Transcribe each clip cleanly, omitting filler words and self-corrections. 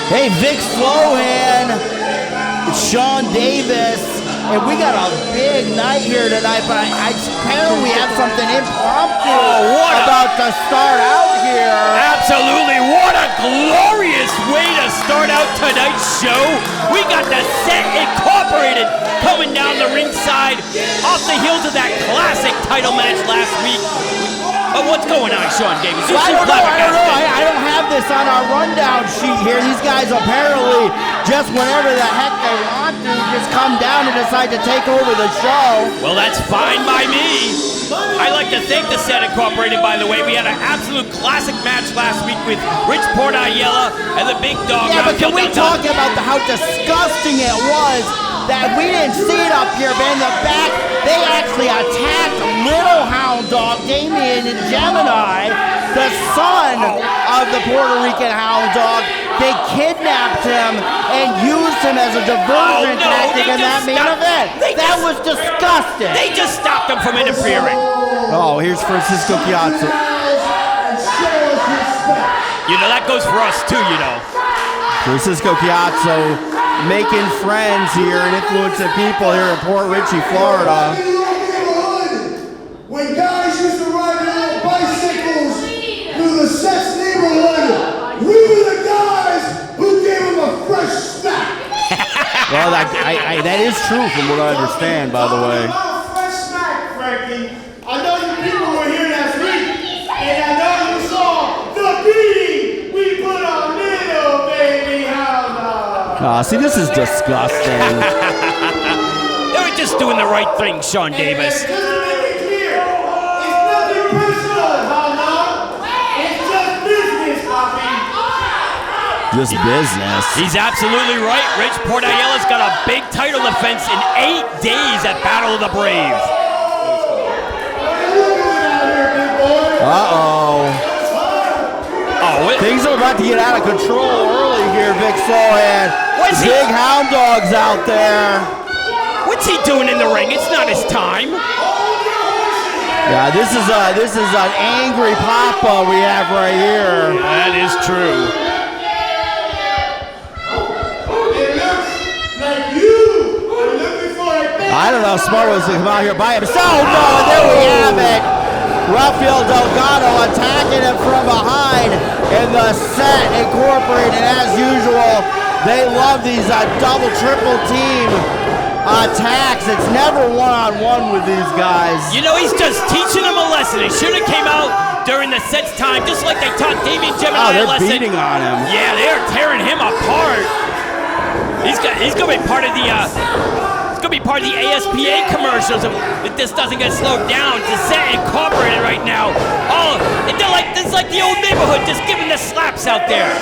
Hey, Vic Slohan, Sean Davis, and we got a big night here tonight, but apparently we have something impromptu about to start out here. Absolutely, what a glorious way to start out tonight's show. We got the Set Incorporated coming down the ringside off the heels of that classic title match last week. But what's going on, Sean Davis? Well, I don't know. I don't have this on our rundown sheet here. These guys apparently, just whenever the heck they want to, just come down and decide to take over the show. Well, that's fine by me. I'd like to thank the Set Incorporated, by the way. We had an absolute classic match last week with Rich Portayella and the Big Dog. Yeah, but can we talk about how disgusting it was that we didn't see it up here, but in the back, they actually attacked Little Hound Dog, Damien and Gemini, the son of the Puerto Rican Hound Dog. They kidnapped him and used him as a diversion tactic in that main event. That was disgusting. They just stopped him from interfering. Oh, here's Francisco Chiazzo. You know, that goes for us too, you know. Francisco Chiazzo making friends here and influencing people here in Port Richey, Florida. When guys used to ride their little bicycles through the Sets neighborhood, we were the guys who gave them a fresh snack. Well, that is true from what I understand, by the way. Fresh snack, Frankie. I know you people were here last week, and I know you saw the beating we put on little baby hound dog. See, this is disgusting. They were just doing the right thing, Sean Davis. Just to make it clear, it's nothing personal, hound dog. It's just business, Poppy. Just business. He's absolutely right. Rich Portayella's got a big title defense in 8 days at Battle of the Brave. Things are about to get out of control early here, Vic Slohan. Big Hound Dog's out there. What's he doing in the ring? It's not his time. Yeah, this is an angry Papa we have right here. That is true. I don't know if Smart was to come out here by himself. No, and there we have it. Rafael Delgado attacking him from behind, and the Set Incorporated, as usual, they love these double, triple team attacks. It's never one-on-one with these guys. You know, he's just teaching them a lesson. He should have came out during the Set's time, just like they taught Damien Gemini a lesson. They're beating on him. Yeah, they're tearing him apart. He's gonna be part of the ASPA commercials if this doesn't get slowed down. The Set Incorporated right now. Oh, it's like the old neighborhood, just giving the slaps out there.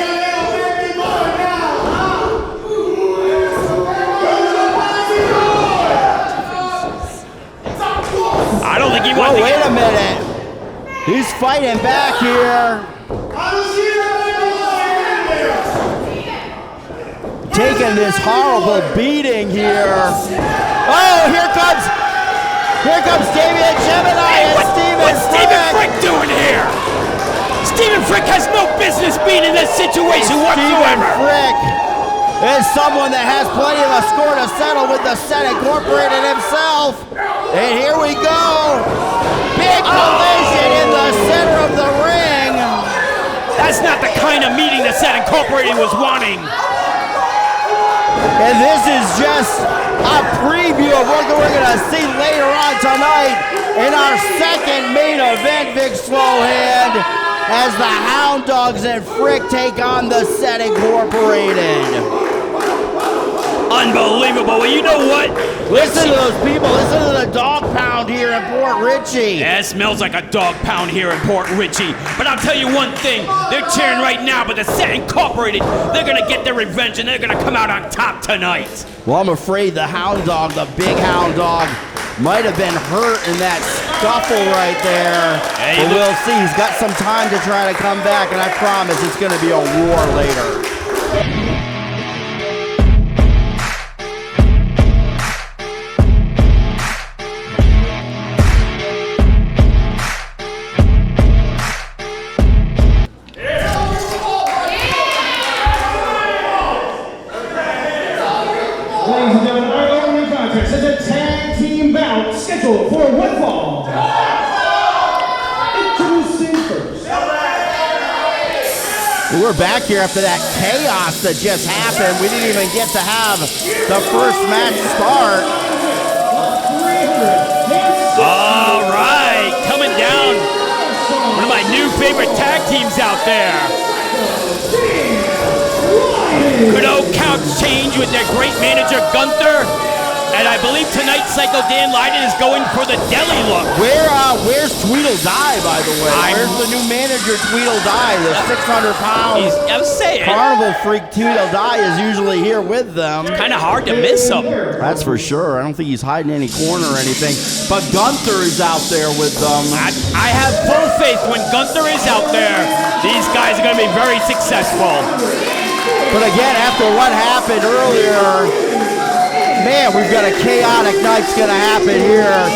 I don't think he wants to. Wait a minute. He's fighting back here. Taking this horrible beating here. Oh, here comes Damien Gemini and What's Stephen Frick doing here? Stephen Frick has no business being in this situation whatsoever. Stephen Frick is someone that has plenty of a score to settle with the Set Incorporated himself. And here we go. Big collision in the center of the ring. That's not the kind of meeting the Set Incorporated was wanting. And this is just a preview of what we're going to see later on tonight in our second main event, Vic Slohan, as the Hound Dogs and Frick take on the Set Incorporated. Unbelievable. Well, you know what? Listen to those people. Listen to the dog pound here in Port Richey. Yeah, it smells like a dog pound here in Port Richey. But I'll tell you one thing. They're cheering right now, but the Set Incorporated, they're going to get their revenge, and they're going to come out on top tonight. Well, I'm afraid the Hound Dog, the big Hound Dog, might have been hurt in that scuffle right there. Hey, but we'll see. He's got some time to try to come back, and I promise it's going to be a war later. ladies and gentlemen, our opening contest is a tag team bout scheduled for one fall. Introducing first. We're back here after that chaos that just happened. We didn't even get to have the first match start. All right, coming down. One of my new favorite tag teams out there. Good old couch change with their great manager, Gunther. And I believe tonight Psycho Dan Leiden is going for the deli look. Where's Tweedledee, by the way? Where's the new manager, Tweedledee? The 600-pound I'm saying. carnival freak Tweedledee is usually here with them. It's kind of hard to miss him. That's for sure. I don't think he's hiding any corner or anything. But Gunther is out there with them. I have full faith when Gunther is out there, these guys are going to be very successful. But again, after what happened earlier, man, we've got a chaotic night's going to happen here.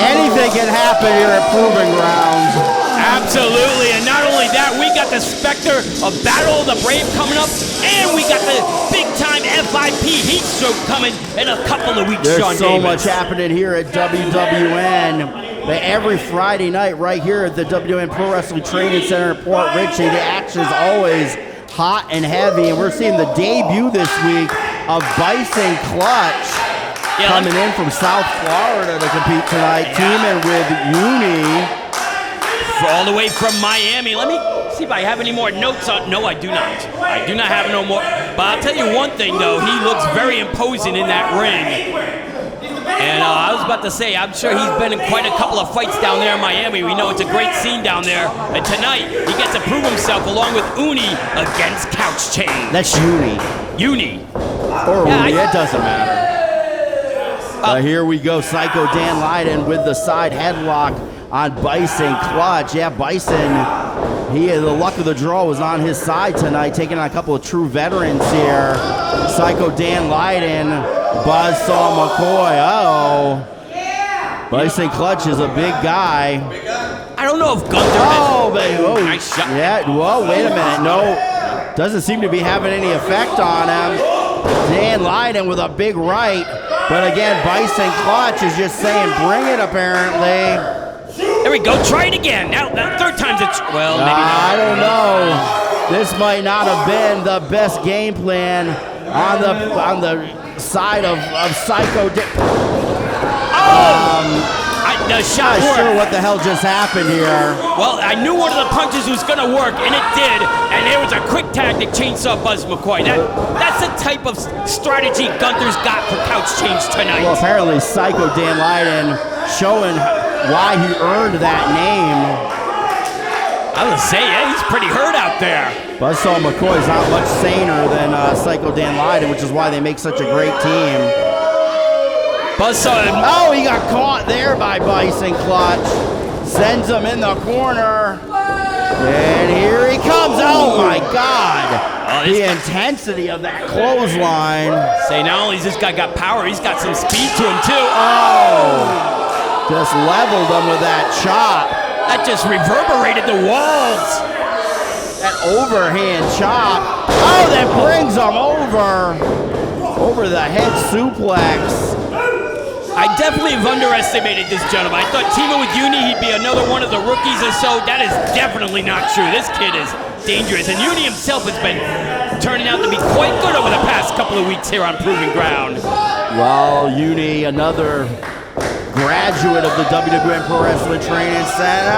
Anything can happen here at Proving Ground. Absolutely, and not only that, we got the specter of Battle of the Brave coming up, and we got the big-time FIP heat stroke coming in a couple of weeks, There's Sean so Davis. much happening here at WWN. But every Friday night right here at the WWN Pro Wrestling Training Center in Port Richey, the action is always hot and heavy, and we're seeing the debut this week of Bison Clutch coming in from South Florida to compete tonight, teaming with Uni. All the way from Miami. Let me see if I have any more notes on. No, I do not. I do not have no more. But I'll tell you one thing, though. He looks very imposing in that ring. And I was about to say, I'm sure he's been in quite a couple of fights down there in Miami. We know it's a great scene down there. And tonight, he gets to prove himself along with Uni against Couch Chain. That's Uni. Uni. Or Uni, it doesn't matter. Here we go, Psycho Dan Leiden with the side headlock on Bison Clutch. Yeah, Bison, the luck of the draw was on his side tonight, taking on a couple of true veterans here. Psycho Dan Leiden, Buzzsaw McCoy. Uh-oh. Bison Clutch is a big guy. I don't know if Gunther nice shot. Yeah, whoa, wait a minute. No, doesn't seem to be having any effect on him. Dan Leiden with a big right. But again, Bison Clutch is just saying, bring it, apparently. There we go. Try it again. Now, the third time's well, maybe not. I don't know. This might not have been the best game plan on the side of Psycho. The shot Not worked. sure what the hell just happened here. Well, I knew one of the punches was going to work, and it did. And there was a quick tactic chainsaw Buzz McCoy. That's the type of strategy Gunther's got for Couch Change tonight. Well, apparently Psycho Dan Leiden showing why he earned that name. I was going to say, yeah, he's pretty hurt out there. Buzzsaw McCoy's not much saner than Psycho Dan Leiden, which is why they make such a great team. Buzzsaw. Oh, he got caught there by Bison Clutch. Sends him in the corner. And here he comes. Oh, my God. The intensity of that clothesline. Say, not only has this guy got power, he's got some speed to him, too. Oh. Just leveled him with that chop. That just reverberated the walls. That overhand chop. Oh, that brings him over the head suplex. I definitely have underestimated this gentleman. I thought teaming with Uni, he'd be another one of the rookies or so. That is definitely not true. This kid is dangerous. And Uni himself has been turning out to be quite good over the past couple of weeks here on Proving Ground. Well, Uni, another graduate of the WWN Pro Wrestling Training Center.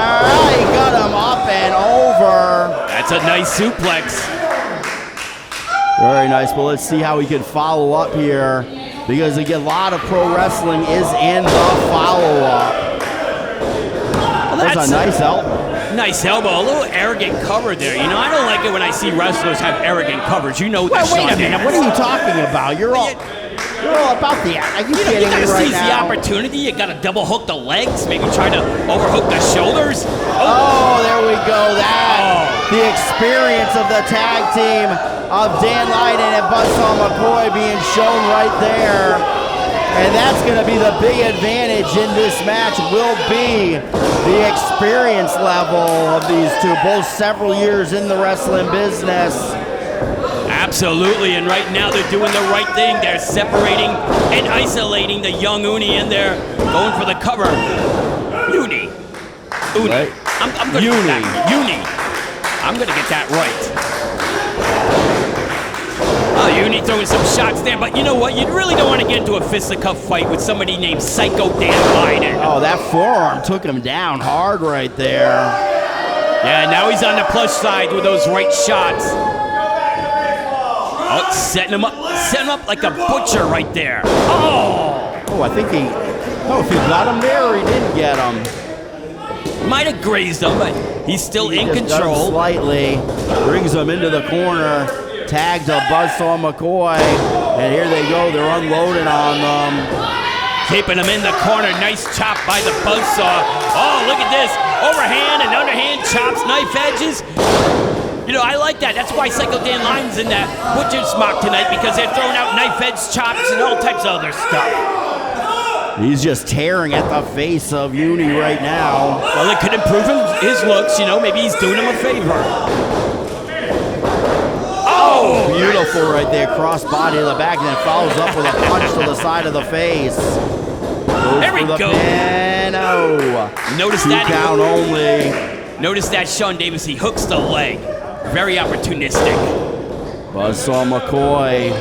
He got him up and over. That's a nice suplex. Very nice. Well, let's see how he can follow up here. Because again, a lot of pro wrestling is in the follow-up. Well, that's a nice elbow. Nice elbow. A little arrogant cover there. You know, I don't like it when I see wrestlers have arrogant covers. You know that. Wait a minute. What are you talking about? You're all about the. Are you kidding me right now? You gotta seize the opportunity. You gotta double hook the legs. Maybe try to overhook the shoulders. Oh, there we go. The experience of the tag team of Dan Leiden and Buzzsaw McCoy being shown right there. And that's going to be the big advantage in this match, will be the experience level of these two, both several years in the wrestling business. Absolutely, and right now they're doing the right thing. They're separating and isolating the young Uni, and they're going for the cover. Uni. Right. I'm going to get that. Uni. I'm going to get that right. Uni throwing some shots there, but you know what? You really don't want to get into a fisticuff fight with somebody named Psycho Dan Biden. Oh, that forearm took him down hard right there. Yeah, now he's on the plus side with those right shots. Oh, setting him up like a butcher right there. Oh, I think he, if he got him there or he didn't get him. Might have grazed him, but he's still in control. Slightly, brings him into the corner. Tagged a Buzzsaw McCoy, and here they go. They're unloading on them. Keeping him in the corner. Nice chop by the Buzzsaw. Oh, look at this. Overhand and underhand chops, knife edges. You know, I like that. That's why Psycho Dan Line's in that butcher's smock tonight, because they're throwing out knife edge chops and all types of other stuff. He's just tearing at the face of Uni right now. Well, it could improve his looks. You know, maybe he's doing him a favor. Oh, beautiful right there. Cross body to the back, and then follows up with a punch to the side of the face. There we go. Notice that. Count only. Notice that, Sean Davis. He hooks the leg. Very opportunistic. Buzzsaw McCoy,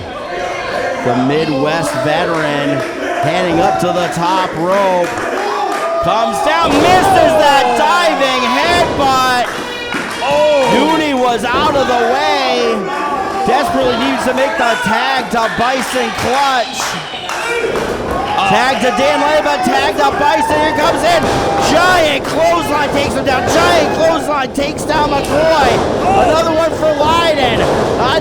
the Midwest veteran, heading up to the top rope. Comes down, misses that diving headbutt. Oh, Uni was out of the way. Desperately needs to make the tag to Bison Clutch. Tag to Dan Leba, tag to Bison. Here comes in. Giant clothesline takes him down. Giant clothesline takes down McCoy. Another one for Leiden.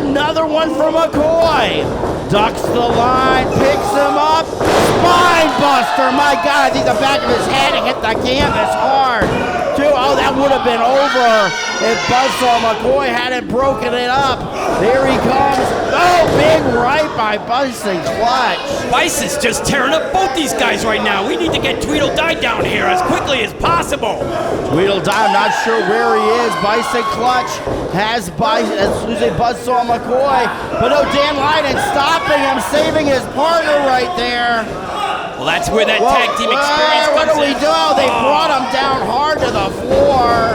Another one for McCoy. Ducks the line, picks him up. Spine buster. My God, I think the back of his head hit the canvas hard. Oh, that would have been over if Buzzsaw McCoy hadn't broken it up. Here he comes. Oh, big right by Bison Clutch. Bison's just tearing up both these guys right now. We need to get Tweedledee down here as quickly as possible. Tweedledee, I'm not sure where he is. Bison Clutch has Buzzsaw McCoy. But no, Dan Leiden stopping him, saving his partner right there. Well, that's where that tag team experience comes in. What do we do? They brought him down hard to the floor.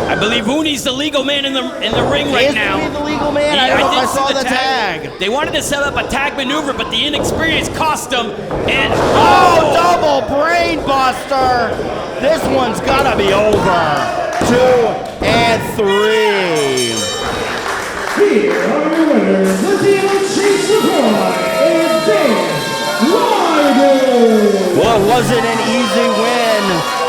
I believe Uni's the legal man in the ring right now. Is he the legal man? I don't know if I saw the tag. They wanted to set up a tag maneuver, but the inexperience cost them. And double brain buster. This one's gotta be over. 2 and 3. Here are your winners, the team of Chase McCoy and Dan. Well, it wasn't an easy win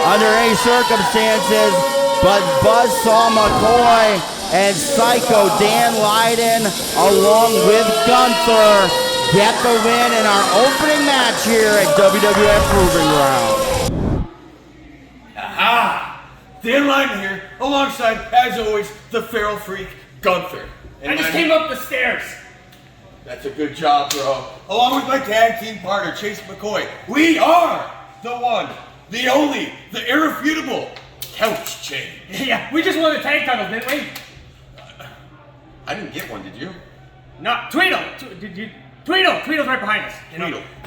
under any circumstances, but Buzzsaw McCoy and Psycho Dan Leiden, along with Gunther, get the win in our opening match here at WWN Proving Ground. Aha! Dan Leiden here, alongside, as always, the feral freak, Gunther. I just came up the stairs. That's a good job, bro. Along with my tag team partner, Chase McCoy, we are the one, the only, the irrefutable Couch Chain. Yeah, we just won the tag titles, didn't we? I didn't get one, did you? No, Tweedle. Tweedle's right behind us.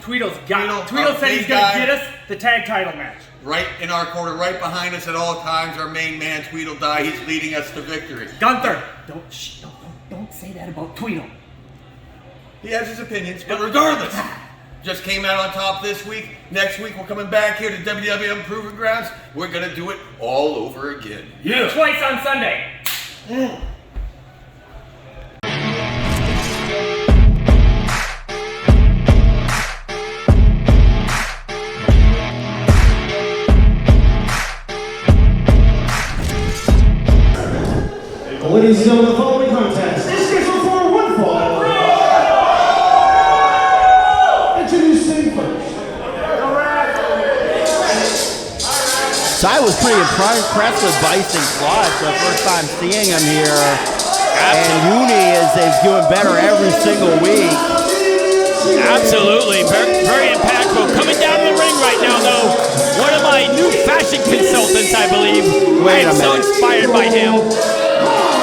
Tweedle's got it. Tweedle said he's going to get us the tag title match. Right in our corner, right behind us at all times, our main man, Tweedledee. He's leading us to victory. Gunther, don't say that about Tweedle. He has his opinions, but regardless, just came out on top this week. Next week, we're coming back here to WWN Proving Grounds. We're going to do it all over again. Yeah. Twice on Sunday. Ladies and gentlemen, the following contest is scheduled for one fall. Introducing first. So I was pretty impressed with Bison Clutch the first time seeing him here. And Uni is doing better every single week. Absolutely, very impactful. Coming down the ring right now, though, one of my new fashion consultants, I believe. Wait a minute. I'm so inspired by him.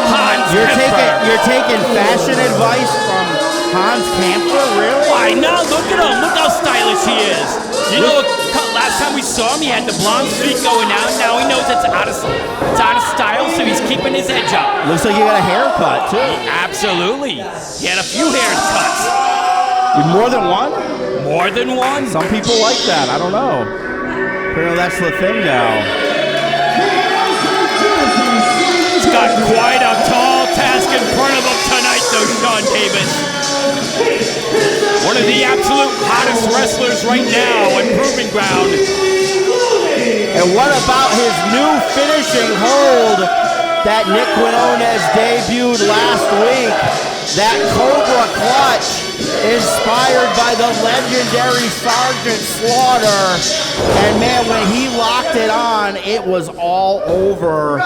Hans You're taking fashion advice from Hans Kemper, really? Why not? Look at him. Look how stylish he is. You know, last time we saw him, he had the blonde streak going out. Now he knows it's out of style, so he's keeping his edge up. Looks like you got a haircut, too. Absolutely. He had a few haircuts. More than one? More than one? Some people like that. I don't know. Apparently that's the thing now. He's got quite a tall task in front of him tonight, though, Sean Davis. One of the absolute hottest wrestlers right now on Proving Ground. And what about his new finishing hold that Nick Quinones debuted last week? That Cobra Clutch, inspired by the legendary Sergeant Slaughter. And man, when he locked it on, it was all over.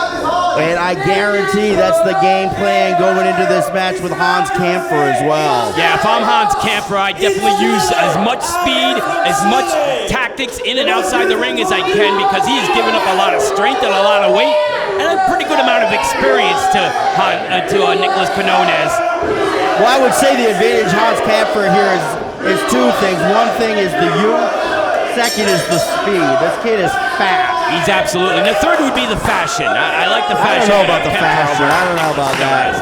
And I guarantee that's the game plan going into this match with Hans Kemper as well. Yeah, if I'm Hans Kemper, I definitely use as much speed, as much tactics in and outside the ring as I can, because he has given up a lot of strength and a lot of weight and a pretty good amount of experience to Nicholas Quinones. Well, I would say the advantage Hans Kemper here is two things. One thing is the youth. Second is the speed. This kid is fast. He's absolutely. And the third would be the fashion. I like the fashion. I don't know about the fashion. I don't know about that.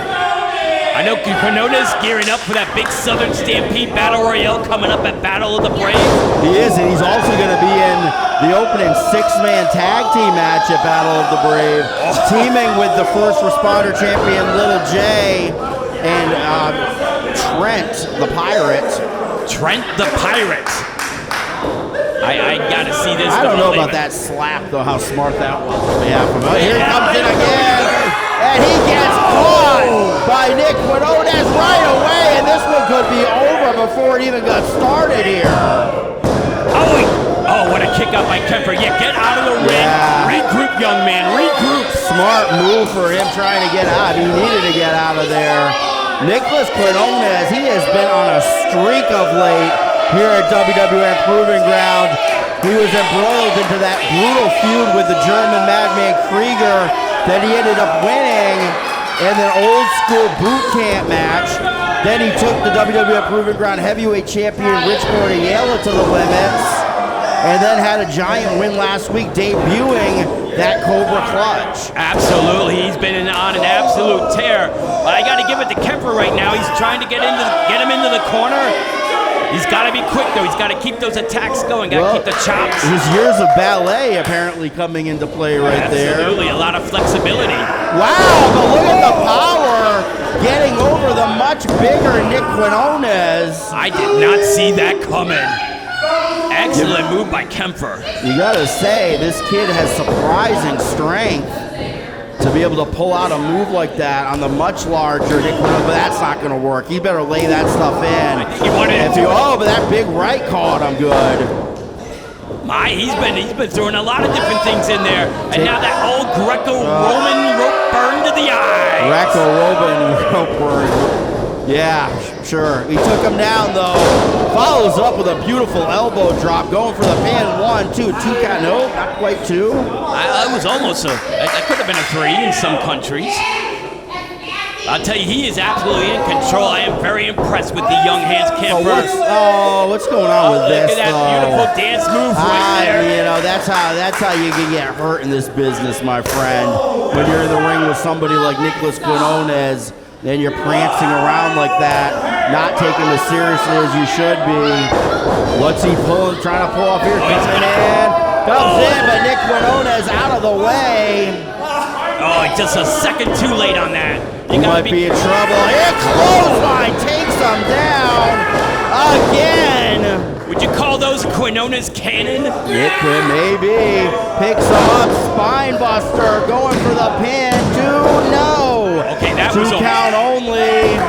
I know Quinones gearing up for that big Southern Stampede Battle Royale coming up at Battle of the Brave. He is, and he's also going to be in the opening six-man tag team match at Battle of the Brave, teaming with the first responder champion Little J and Trent the Pirate. Trent the Pirate. I gotta see this. I don't know about that slap, though, how smart that was. Yeah, here he comes in again, and he gets caught by Nick Quinones right away, and this one could be over before it even got started here. Oh, what a kick out by Kemper. Yeah, get out of the ring. Yeah. Regroup, young man, regroup. Smart move for him trying to get out. He needed to get out of there. Nicholas Quinones, he has been on a streak of late here at WWN Proving Ground. He was embroiled into that brutal feud with the German madman Krieger that he ended up winning in an old school boot camp match. Then he took the WWN Proving Ground heavyweight champion Rich Bordiella to the limits, and then had a giant win last week debuting that Cobra Clutch. Absolutely, he's been on an absolute tear. But I got to give it to Kemper right now. He's trying to get him into the corner. He's got to be quick, though. He's got to keep those attacks going. Got to keep the chops. His years of ballet apparently coming into play right there. Absolutely, a lot of flexibility. Wow, but look at the power getting over the much bigger Nick Quinones. I did not see that coming. Excellent move by Kemper. You gotta say, this kid has surprising strength to be able to pull out a move like that on the much larger Nick Quinones, but that's not gonna work. He better lay that stuff in. But that big right caught him good. He's been throwing a lot of different things in there. And now that old Greco-Roman rope burn to the eye. Greco-Roman rope burn. Yeah, sure. He took him down, though. Follows up with a beautiful elbow drop, going for the pin. 1, 2 count. Nope, not quite 2. I was almost that could have been a 3 in some countries. I'll tell you, he is absolutely in control. I am very impressed with the young Hans Kemper. What's going on with this? Look at that beautiful dance move right there. You know, that's how you can get hurt in this business, my friend. When you're in the ring with somebody like Nicholas Quinones, then you're prancing around like that, not taking as seriously as you should be. What's he trying to pull off here? Comes in, but Nick Quinones out of the way. Oh, just a second too late on that. He might be in trouble. Here, clothesline takes him down again. Would you call those Quinones cannon? It could, maybe. Picks him up, spine buster, going for the pin. 2-no. Okay, that 2 was count only.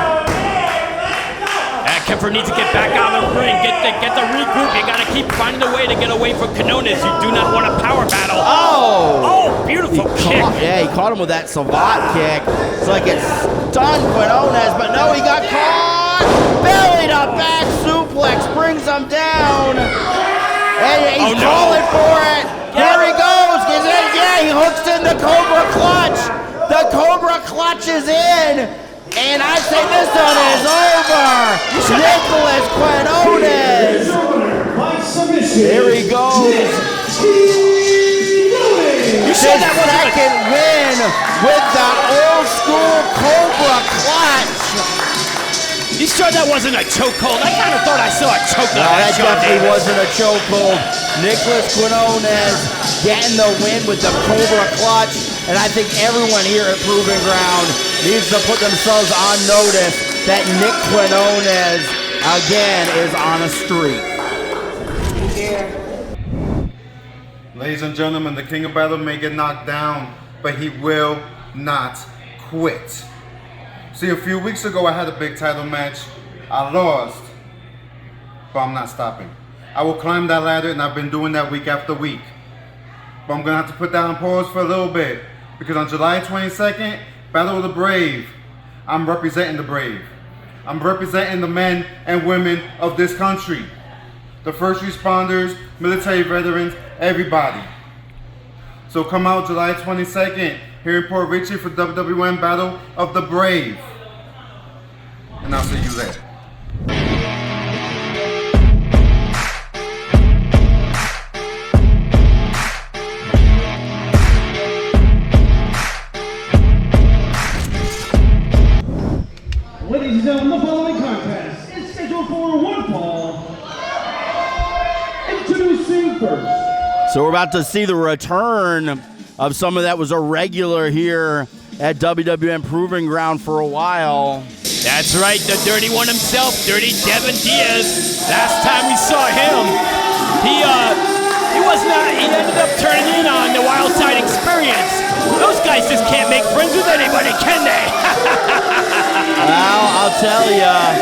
Kemper needs to get back out of the ring, get the regroup. You got to keep finding a way to get away from Quinones. You do not want a power battle. Oh, beautiful kick. He caught him with that savate kick. It's like it stunned Quinones, but no, he got caught. Belly to back suplex brings him down. And he's calling for it. Here he goes. He hooks in the Cobra Clutch. The Cobra Clutch is in. And I say this one is over. Nicholas Quinones. Here he goes. His second win with the old school Cobra Clutch. You sure that wasn't a chokehold? I kind of thought I saw a chokehold. No, that definitely wasn't a chokehold. Nicholas Quinones getting the win with the Cobra Clutch. And I think everyone here at Proving Ground needs to put themselves on notice that Nick Quinones, again, is on a streak. Ladies and gentlemen, the King of Battle may get knocked down, but he will not quit. See, a few weeks ago, I had a big title match. I lost, but I'm not stopping. I will climb that ladder, and I've been doing that week after week. But I'm going to have to put that on pause for a little bit, because on July 22nd, Battle of the Brave, I'm representing the brave. I'm representing the men and women of this country. The first responders, military veterans, everybody. So come out July 22nd here in Port Richey for WWN Battle of the Brave. And I'll see you there. Ladies and gentlemen, the following contest is scheduled for one fall. Introducing first. So we're about to see the return of someone that was a regular here at WWN Proving Ground for a while. That's right, the dirty one himself, Dirty Devin Diaz. Last time we saw him, he ended up turning in on the Wild Side Experience. Those guys just can't make friends with anybody, can they? Well, I'll tell ya,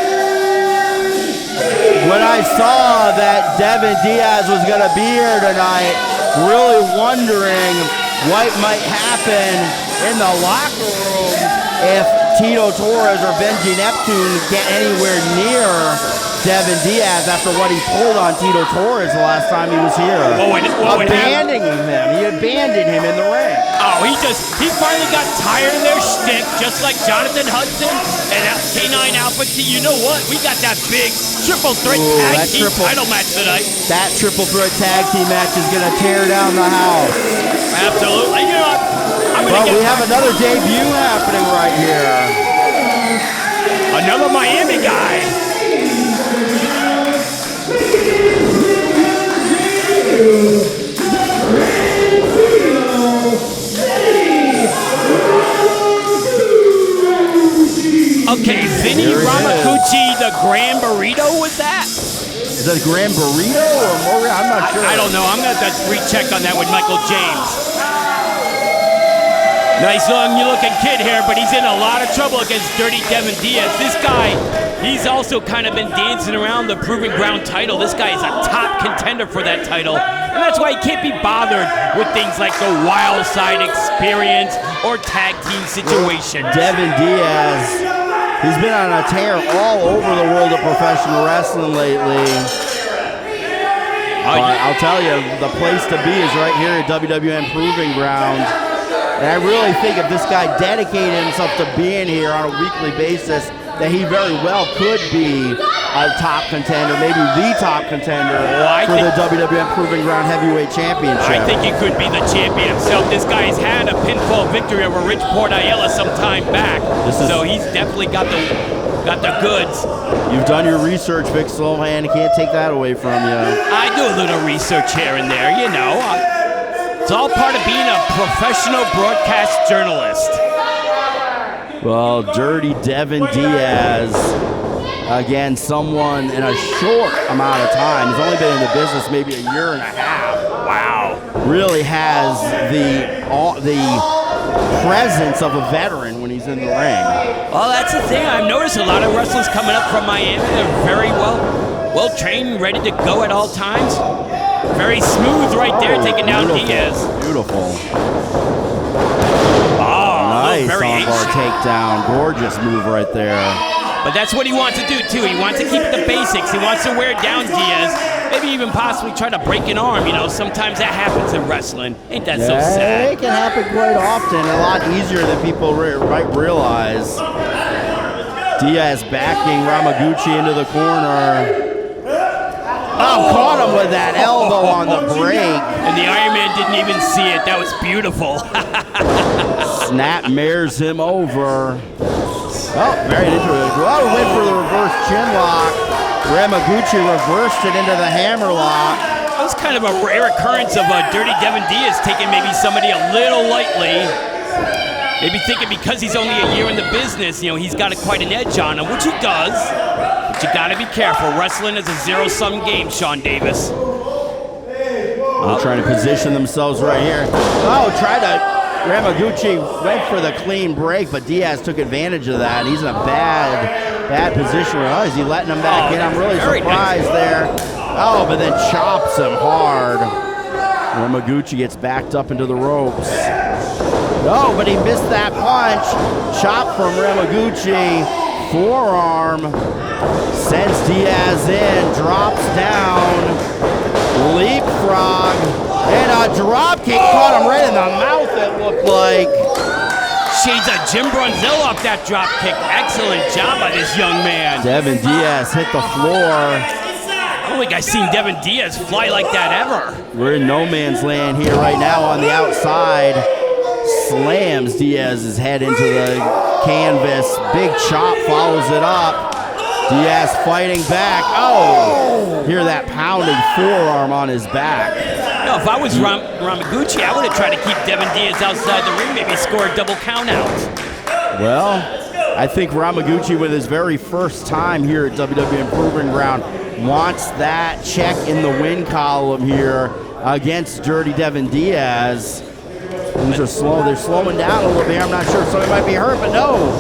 when I saw that Devin Diaz was going to be here tonight, really wondering what might happen in the locker room if Tito Torres or Benji Neptune get anywhere near Devin Diaz after what he pulled on Tito Torres the last time he was here. Abandoning him. He abandoned him in the ring. Oh, he finally got tired of their shtick, just like Jonathan Hudson and K9 Alpha T. You know what? We got that big triple threat tag team title match tonight. That triple threat tag team match is going to tear down the house. Absolutely. You know what? Well, we have another debut happening right here. Another Miami guy. Okay, Vinny Ramaguchi, the Grand Burrito, was that? Is that a Grand Burrito or more? I'm not sure. I don't know. I'm going to have to recheck on that with Michael James. Nice looking kid here, but he's in a lot of trouble against Dirty Devin Diaz. This guy, he's also kind of been dancing around the Proving Ground title. This guy is a top contender for that title, and that's why he can't be bothered with things like the Wild Side Experience or tag team situation. Devin Diaz, he's been on a tear all over the world of professional wrestling lately. I'll tell you, the place to be is right here at WWN Proving Ground. And I really think if this guy dedicated himself to being here on a weekly basis, that he very well could be a top contender, maybe the top contender for the WWN Proving Ground Heavyweight Championship. I think he could be the champion himself. This guy's had a pinfall victory over Rich Port Ayala some time back, so he's definitely got the goods. You've done your research, Vic Slohan. Can't take that away from you. I do a little research here and there, you know. It's all part of being a professional broadcast journalist. Well, Dirty Devin Diaz, again, someone in a short amount of time, he's only been in the business maybe a year and a half. Wow. Really has the presence of a veteran when he's in the ring. Well, that's the thing. I've noticed a lot of wrestlers coming up from Miami. They're very well trained, ready to go at all times. Very smooth right there, taking down Diaz. Beautiful. Nice armbar takedown. Gorgeous move right there. But that's what he wants to do, too. He wants to keep the basics. He wants to wear down Diaz. maybe even possibly try to break an arm. You know, sometimes that happens in wrestling. Ain't that so sad? It can happen quite often, a lot easier than people might realize. Diaz backing Ramaguchi into the corner. Oh, caught him with that elbow on the break. And the Iron Man didn't even see it. That was beautiful. Snap mares him over. Oh, very interesting. Oh, went for the reverse chin lock. Ramaguchi reversed it into the hammer lock. That was kind of a rare occurrence of Dirty Devin Diaz taking maybe somebody a little lightly. Maybe thinking because he's only a year in the business, you know, he's got quite an edge on him, which he does. But you gotta be careful. Wrestling is a zero-sum game, Sean Davis. Trying to position themselves right here. Oh, Ramaguchi went for the clean break, but Diaz took advantage of that. He's in a bad position. Oh, is he letting him back in? I'm really surprised there. Oh, but then chops him hard. Ramaguchi gets backed up into the ropes. No, but he missed that punch. Chop from Ramaguchi. Forearm. Sends Diaz in. Drops down. Leapfrog. And a drop kick caught him right in the mouth, it looked like. Shades of Jim Brunzell off that drop kick. Excellent job by this young man. Devin Diaz hit the floor. I don't think I've seen Devin Diaz fly like that ever. We're in no man's land here right now on the outside. Slams Diaz's head into the canvas. Big chop follows it up. Diaz fighting back. Oh! Hear that pounding forearm on his back. No, if I was Ramaguchi, I would have tried to keep Devin Diaz outside the ring, maybe score a double count out. Well, I think Ramaguchi, with his very first time here at WWN Proving Ground, wants that check in the win column here against Dirty Devin Diaz. Things are slow. They're slowing down a little bit. I'm not sure if somebody might be hurt, but no.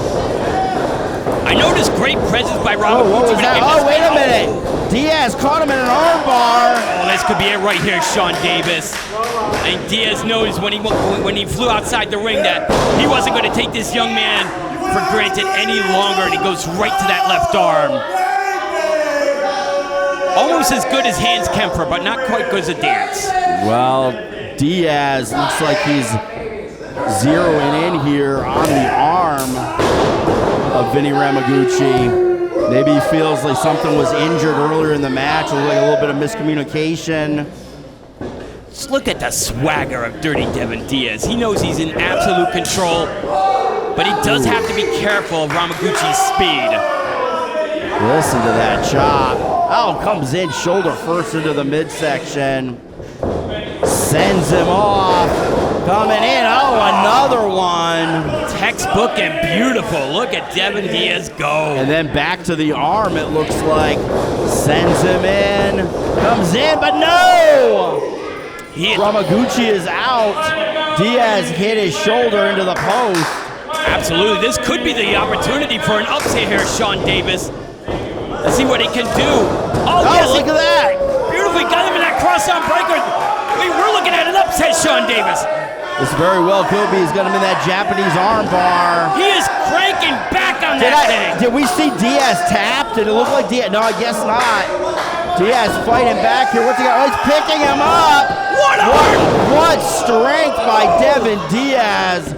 I noticed great presence by Ramaguchi. Oh, what was that? Oh, wait a minute. Diaz caught him in an arm bar. Oh, this could be it right here, Sean Davis. I think Diaz knows when he flew outside the ring that he wasn't going to take this young man for granted any longer, and he goes right to that left arm. Almost as good as Hans Kemper, but not quite good as a Dance. Well, Diaz looks like he's zeroing in here on the arm of Vinny Ramaguchi. Maybe he feels like something was injured earlier in the match. It was like a little bit of miscommunication. Just look at the swagger of Dirty Devin Diaz. He knows he's in absolute control, but he does have to be careful of Ramaguchi's speed. Listen to that chop. Oh, comes in shoulder first into the midsection. Sends him off. Coming in. Oh, another one. Textbook and beautiful. Look at Devin Diaz go. And then back to the arm, it looks like. Sends him in. Comes in, but no! Ramaguchi is out. Diaz hit his shoulder into the post. Absolutely. This could be the opportunity for an upset here, Sean Davis. Let's see what he can do. Oh, yes, look at that. Beautifully got him in that cross-arm breaker. We're looking at an upset, Sean Davis. This very well could be. He's got him in that Japanese arm bar. He is cranking back on that thing. Did we see Diaz tapped? Did it look like Diaz? No, I guess not. Diaz fighting back here. What's he got? Oh, he's picking him up. What strength by Devin Diaz.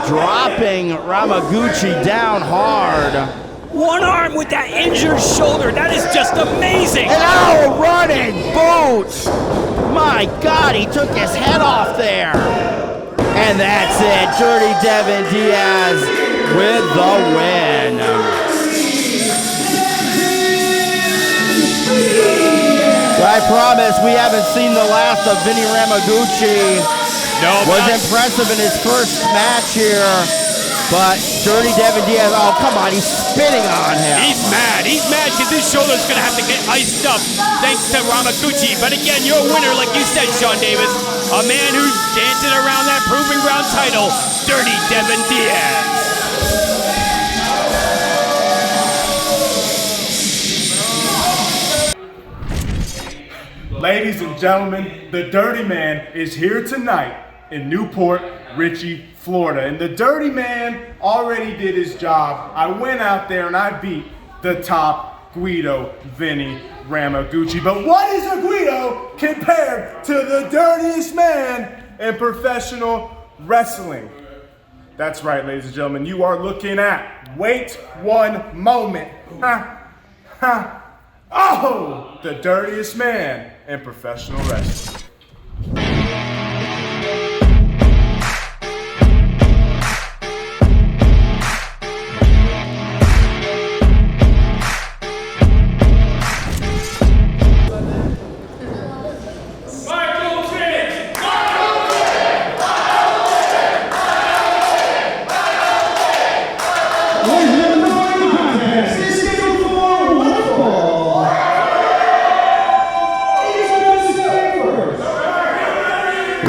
Dropping Ramaguchi down hard. One arm with that injured shoulder. That is just amazing. And oh, running boot. My God, he took his head off there. And that's it. Dirty Devin Diaz with the win. I promise we haven't seen the last of Vinny Ramaguchi. No, was impressive in his first match here. But Dirty Devin Diaz, oh, come on, he's spitting on him. He's mad. He's mad because his shoulder's going to have to get iced up thanks to Ramaguchi. But again, you're a winner, like you said, Sean Davis. A man who's dancing around that Proving Ground title, Dirty Devin Diaz. Ladies and gentlemen, the Dirty Man is here tonight in Newport Richey, Florida. And the Dirty Man already did his job. I went out there and I beat the top Guido, Vinny, Ramaguchi. But what is a Guido compared to the dirtiest man in professional wrestling? That's right, ladies and gentlemen, you are looking at, wait one moment. Oh, the dirtiest man in professional wrestling.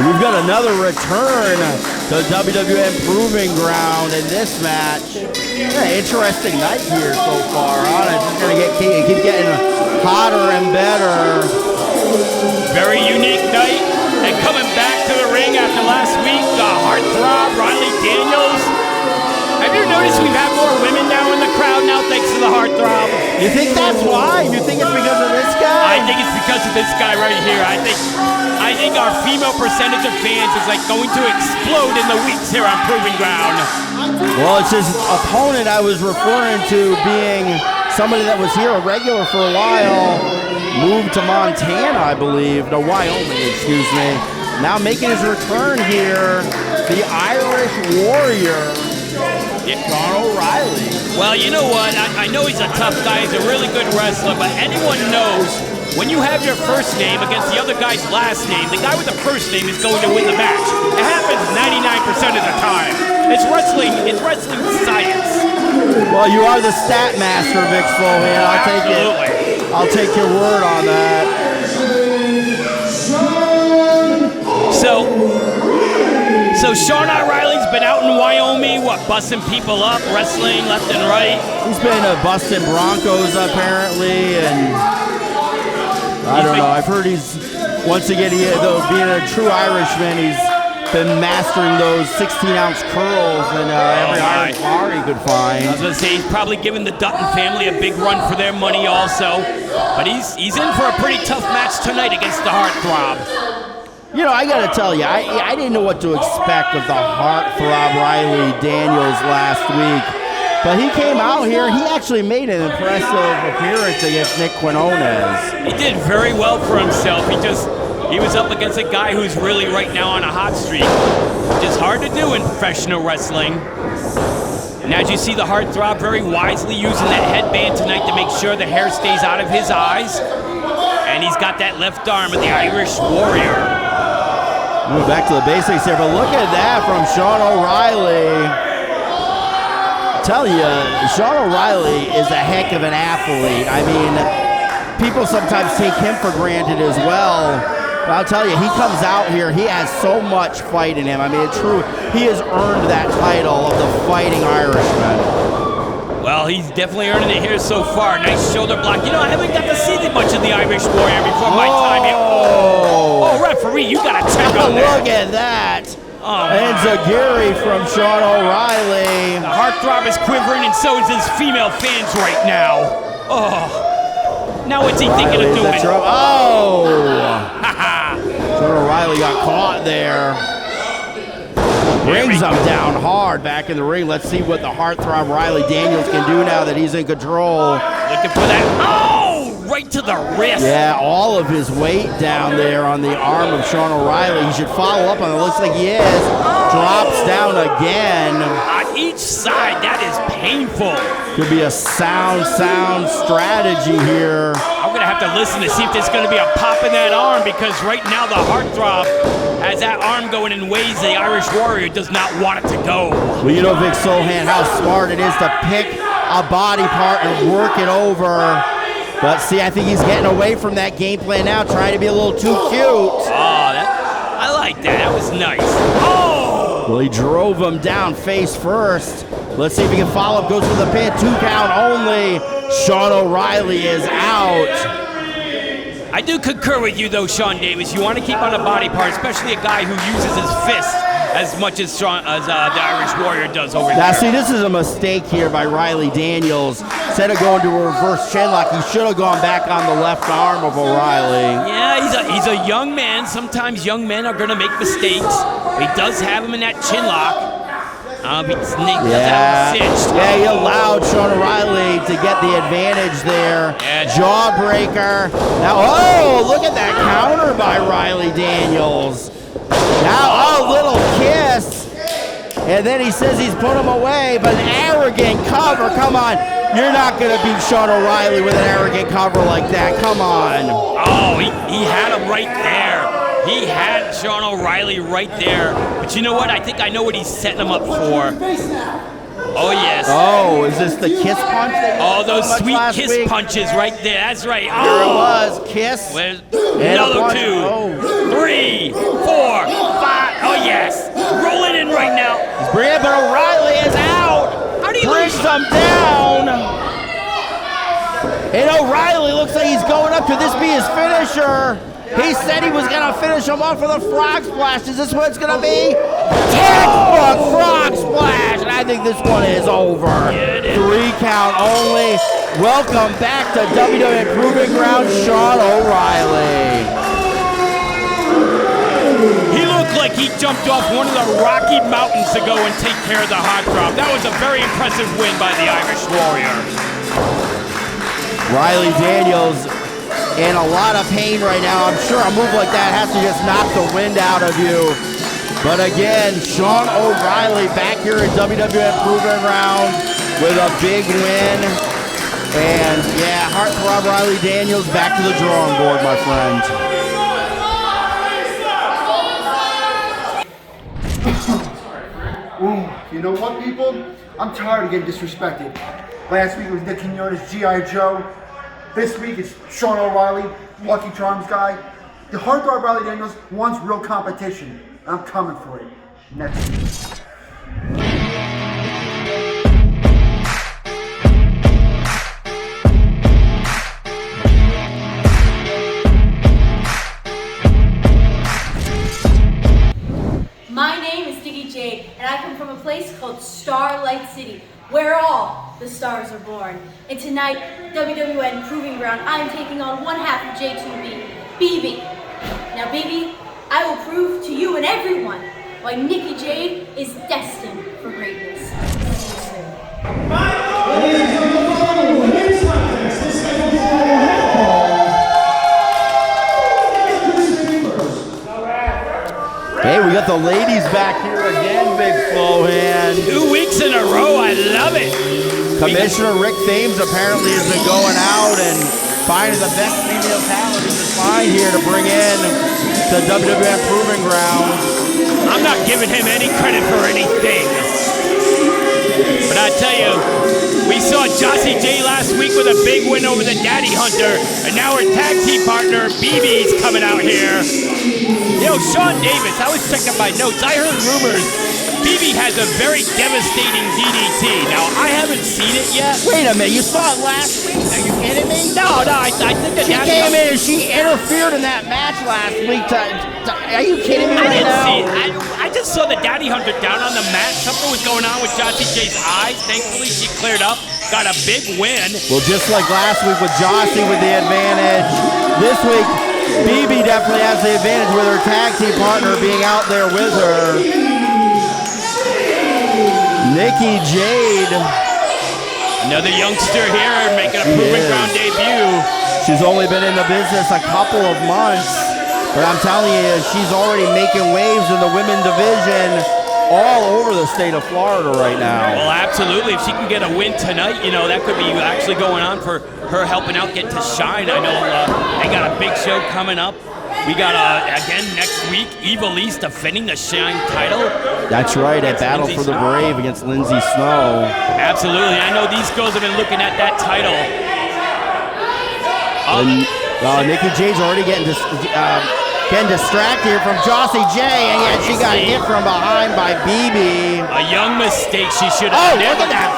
We've got another return to WWN Proving Ground in this match. Interesting night here so far. It's going to keep getting hotter and better. Very unique night. And coming back to the ring after last week, Heartthrob, Riley Daniels. Have you noticed we've had more women now in the crowd now thanks to the Heartthrob? You think that's why? You think it's because of this guy? I think it's because of this guy right here. I think our female percentage of fans is like going to explode in the weeks here on Proving Ground. Well, it's his opponent I was referring to being somebody that was here a regular for a while, moved to Montana, I believe, no, Wyoming, excuse me. Now making his return here, the Irish Warrior, Sean O'Reilly. Well, you know what? I know he's a tough guy. He's a really good wrestler, but anyone knows when you have your first name against the other guy's last name, the guy with the first name is going to win the match. It happens 99% of the time. It's wrestling science. Well, you are the stat master, Vic Slohan. I'll take it. I'll take your word on that. So Sean O'Reilly's been out in Wyoming, busting people up, wrestling left and right. He's been busting Broncos apparently, and I don't know. I've heard he's, once again, being a true Irishman, he's been mastering those 16-ounce curls and every Irish bar he could find. I was going to say, he's probably giving the Dutton family a big run for their money also. But he's in for a pretty tough match tonight against the Heartthrob. You know, I got to tell you, I didn't know what to expect of the Heartthrob Riley Daniels last week. But he came out here, he actually made an impressive appearance against Nick Quinones. He did very well for himself. He was up against a guy who's really right now on a hot streak. Which is hard to do in professional wrestling. And as you see the Heartthrob very wisely using that headband tonight to make sure the hair stays out of his eyes. And he's got that left arm of the Irish Warrior. Move back to the basics here, but look at that from Sean O'Reilly. Tell you, Sean O'Reilly is a heck of an athlete. I mean, people sometimes take him for granted as well. But I'll tell you, he comes out here, he has so much fight in him. I mean, it's true, he has earned that title of the Fighting Irishman. Well, he's definitely earning it here so far. Nice shoulder block. You know, I haven't got to see much of the Irish Warrior before my time here. Oh, referee, you got to check on that. Look at that. And Zagiri from Sean O'Reilly. The Heartthrob is quivering, and so is his female fans right now. Oh. Now what's he thinking of doing? Oh. Sean O'Reilly got caught there. Brings him down hard back in the ring. Let's see what the Heartthrob Riley Daniels can do now that he's in control. Looking for that. Oh, right to the wrist. Yeah, all of his weight down there on the arm of Sean O'Reilly. He should follow up on it. Looks like he is. Drops down again. On each side, that is painful. Could be a sound strategy here. I'm going to have to listen to see if there's going to be a pop in that arm, because right now the Heartthrob has that arm going in ways the Irish Warrior does not want it to go. Well, you know, Vic Sohan, how smart it is to pick a body part and work it over. But see, I think he's getting away from that game plan now, trying to be a little too cute. Oh, I like that. That was nice. Oh! Well, he drove him down face first. Let's see if he can follow up. Goes for the pin. 2 count only. Sean O'Reilly is out. I do concur with you, though, Sean Davis. You want to keep on a body part, especially a guy who uses his fists as much as the Irish Warrior does over Now, there. see, this is a mistake here by Riley Daniels. Instead of going to a reverse chinlock, he should have gone back on the left arm of O'Reilly. Yeah, he's a young man. Sometimes young men are going to make mistakes. He does have him in that chinlock. Yeah, he allowed Sean O'Reilly to get the advantage there. Yeah. Jawbreaker. Now, oh, look at that counter by Riley Daniels. Now, little kiss. And then he says he's put him away, but an arrogant cover. Come on. You're not going to beat Sean O'Reilly with an arrogant cover like that. Come on. Oh, he had him right there. He had Sean O'Reilly right there. But you know what? I think I know what he's setting him up for. Oh, yes. Oh, is this the kiss punch? Oh, those sweet kiss punches right there. That's right. There it was. Kiss. Another 2, 3, 4, 5. Oh, yes. Rolling in right now. He's bringing it, but O'Reilly is out. How do you Brings him down. And O'Reilly looks like he's going up. Could this be his finisher? He said he was going to finish him off with a frog splash. Is this what it's going to be? Textbook frog splash. And I think this one is over. Yeah, it is. 3 count only. Welcome back to WWN Proving Ground, Sean O'Reilly. He looked like he jumped off one of the Rocky Mountains to go and take care of the hot drop. That was a very impressive win by the Irish Warrior. Riley Daniels in a lot of pain right now. I'm sure a move like that has to just knock the wind out of you. But again, Sean O'Reilly back here at WWN Proving Ground with a big win. And yeah, Heartthrob Riley Daniels back to the drawing board, my friend. Ooh, you know what, people? I'm tired of getting disrespected. Last week it was Nikki Jade, G.I. Joe. This week it's Sean O'Reilly, Lucky Charms guy. The Heartthrob Riley Daniels wants real competition. I'm coming for it. Next week. My name is Nikki Jade, and I come from a place called Starlight City, where all the stars are born. And tonight, WWN Proving Ground, I am taking on one half of J2B, BB. Now, BB, I will prove to you and everyone why Nikki Jade is destined for greatness. Hey, we got the ladies back here again, Big Flow Hand. 2 weeks in a row, I love it. Commissioner Rick Thames apparently has been going out and finding the best female talent he can find here to bring in to WWN Proving Ground. I'm not giving him any credit for anything. But I tell you, we saw Jossie J last week with a big win over the Daddy Hunter, and now her tag team partner, BB's coming out here. You know, Sean Davis, I was checking my notes. I heard rumors BB has a very devastating DDT. Now, I haven't seen it yet. Wait a minute, you saw it last week? Are you kidding me? No, I think that She came in and she interfered in that match last week. Are you kidding me I right didn't now? see it. I just saw the Daddy Hunter down on the mat. Something was going on with Jossie J's eyes. Thankfully, she cleared up. Got a big win. Well, just like last week with Jossie with the advantage, this week, BB definitely has the advantage with her tag team partner being out there with her. Nikki Jade. Another youngster here making a Proving Ground debut. She's only been in the business a couple of months, but I'm telling you, she's already making waves in the women's division all over the state of Florida right now. Well, absolutely. If she can get a win tonight, you know, that could be actually going on for her helping out get to shine. I know they got a big show coming up. We got, again, next week, Evilise defending the Shine title. That's right, at Battle for the Brave against Lindsay Snow. Absolutely. I know these girls have been looking at that title. Nikki Jade's already getting distracted here from Jossie J, and yet she got hit from behind by BB. A young mistake she should have never. Look at that.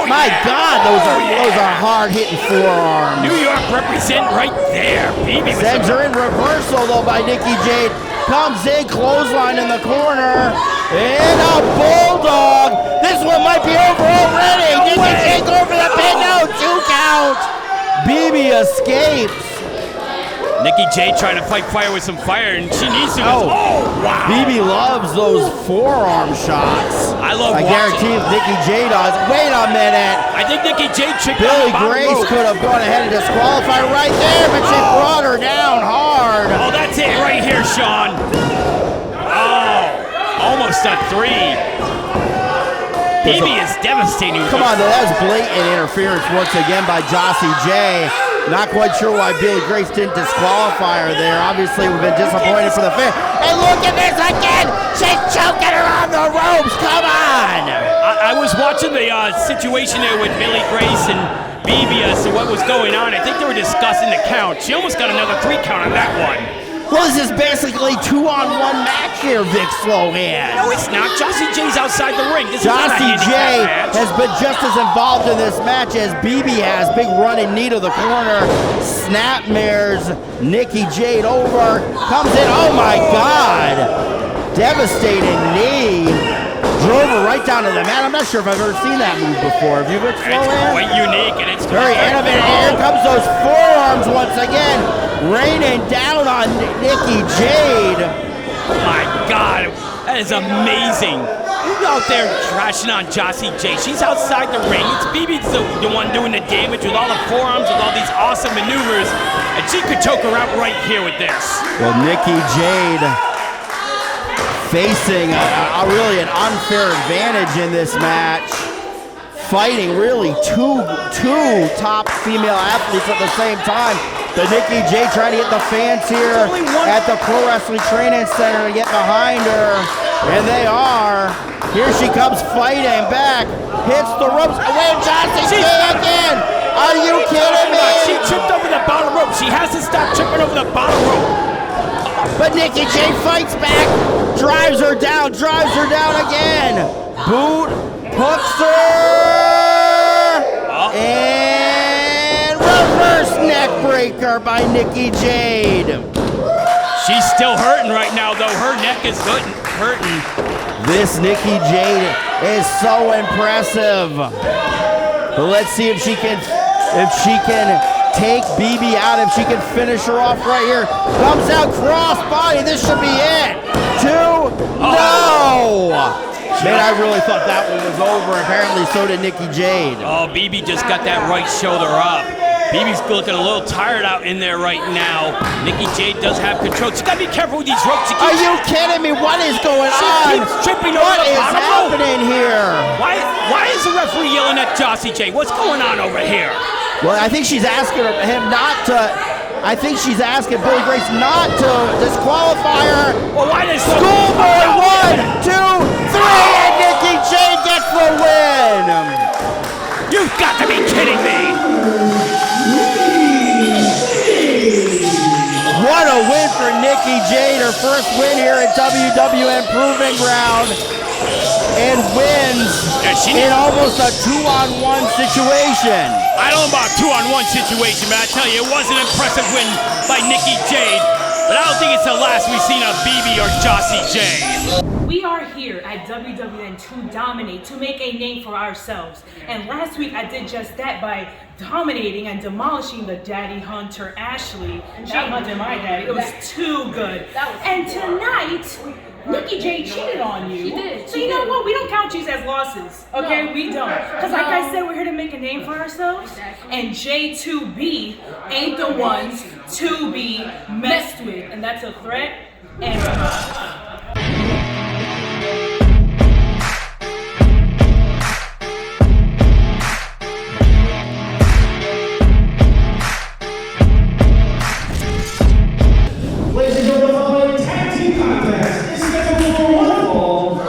My God, those are hard-hitting forearms. New York represent right there. BB sends her in reversal, though, by Nikki Jade. Comes in, clothesline in the corner. And a bulldog. This one might be over already. Nikki Jade going for the pin. No, 2 count. BB escapes. Nikki Jade trying to fight fire with some fire, and she needs to. Oh, wow. BB loves those forearm shots. I love watching. guarantee if Nikki Jade does. Wait a minute. I think Nikki Jade tripped Billy on the Grace bottom rope. could have gone ahead and disqualified right there, but she brought her down hard. Oh, that's it right here, Sean. Oh, almost a 3. BB is devastating. Come on, that was blatant interference once again by Jossie J. Not quite sure why Billy Grace didn't disqualify her there. Obviously, we've been disappointed for the fan. And look at this again! She's choking her on the ropes! Come on! I was watching the situation there with Billy Grace and BB as to what was going on. I think they were discussing the count. She almost got another 3 count on that one. Well, this is basically 2-on-1 match here, Vic Slohan. No, it's not. Jossie J's outside the ring. This is not a Jossie J handicap match. has been just as involved in this match as BB has. Big running knee to the corner. Snapmares Nikki Jade over. Comes in. Oh, my God. Devastating knee. Drove her right down to the mat. I'm not sure if I've ever seen that move before. Have you, Vic Slohan? It's quite unique, and it's Very innovative. Here comes those forearms once again, raining down on Nikki Jade. My God, that is amazing. Who's out there trashing on Jossie J? She's outside the ring. It's BB's the one doing the damage with all the forearms, with all these awesome maneuvers, and she could choke her out right here with this. Well, Nikki Jade facing really an unfair advantage in this match. Fighting really two top female athletes at the same time. The Nikki Jade trying to get the fans here at the Pro Wrestling Training Center to get behind her. And they are. Here she comes fighting back. Hits the ropes. Away Jossie J again. Are you kidding me? She tripped over the bottom rope. She has to stop tripping over the bottom rope. But Nikki Jade fights back. Drives her down again. Boot. Hooks her, and reverse neck breaker by Nikki Jade. She's still hurting right now, though. Her neck is hurting. This Nikki Jade is so impressive. But let's see if she can take BB out, if she can finish her off right here. Comes out cross body. This should be it. 2. No. Man, I really thought that one was over. Apparently, so did Nikki Jade. Oh, BB just got that right shoulder up. BB's looking a little tired out in there right now. Nikki Jade does have control. She gotta be careful with these ropes. Are you kidding me? What is going on? She keeps tripping over what the is bottom happening rope. here? Why is the referee yelling at Jossie J? What's going on over here? Well, I think she's asking him not to. I think she's asking Billy Grace not to disqualify her. Well, why does Schoolboy 1, 2, 3, and Nikki Jade gets the win. You've got to be kidding me! What a win for Nikki Jade, her first win here at WWN Proving Ground, and wins in almost a 2-on-1 situation. I don't know about a 2-on-1 situation, but I tell you, it was an impressive win by Nikki Jade. But I don't think it's the last we've seen of BB or Jossie J. We are here at WWN to dominate, to make a name for ourselves. And last week I did just that by dominating and demolishing the Daddy Hunter Ashley. She hunted my daddy. It was too good. And tonight, Nikki Jade cheated on you. She did. So you know what? We don't count these as losses. Okay? No. We don't. Because like I said, we're here to make a name for ourselves. Exactly. And J2B ain't the ones to be messed with. And that's a threat and Ladies and gentlemen, the following tag team contest is scheduled for one fall.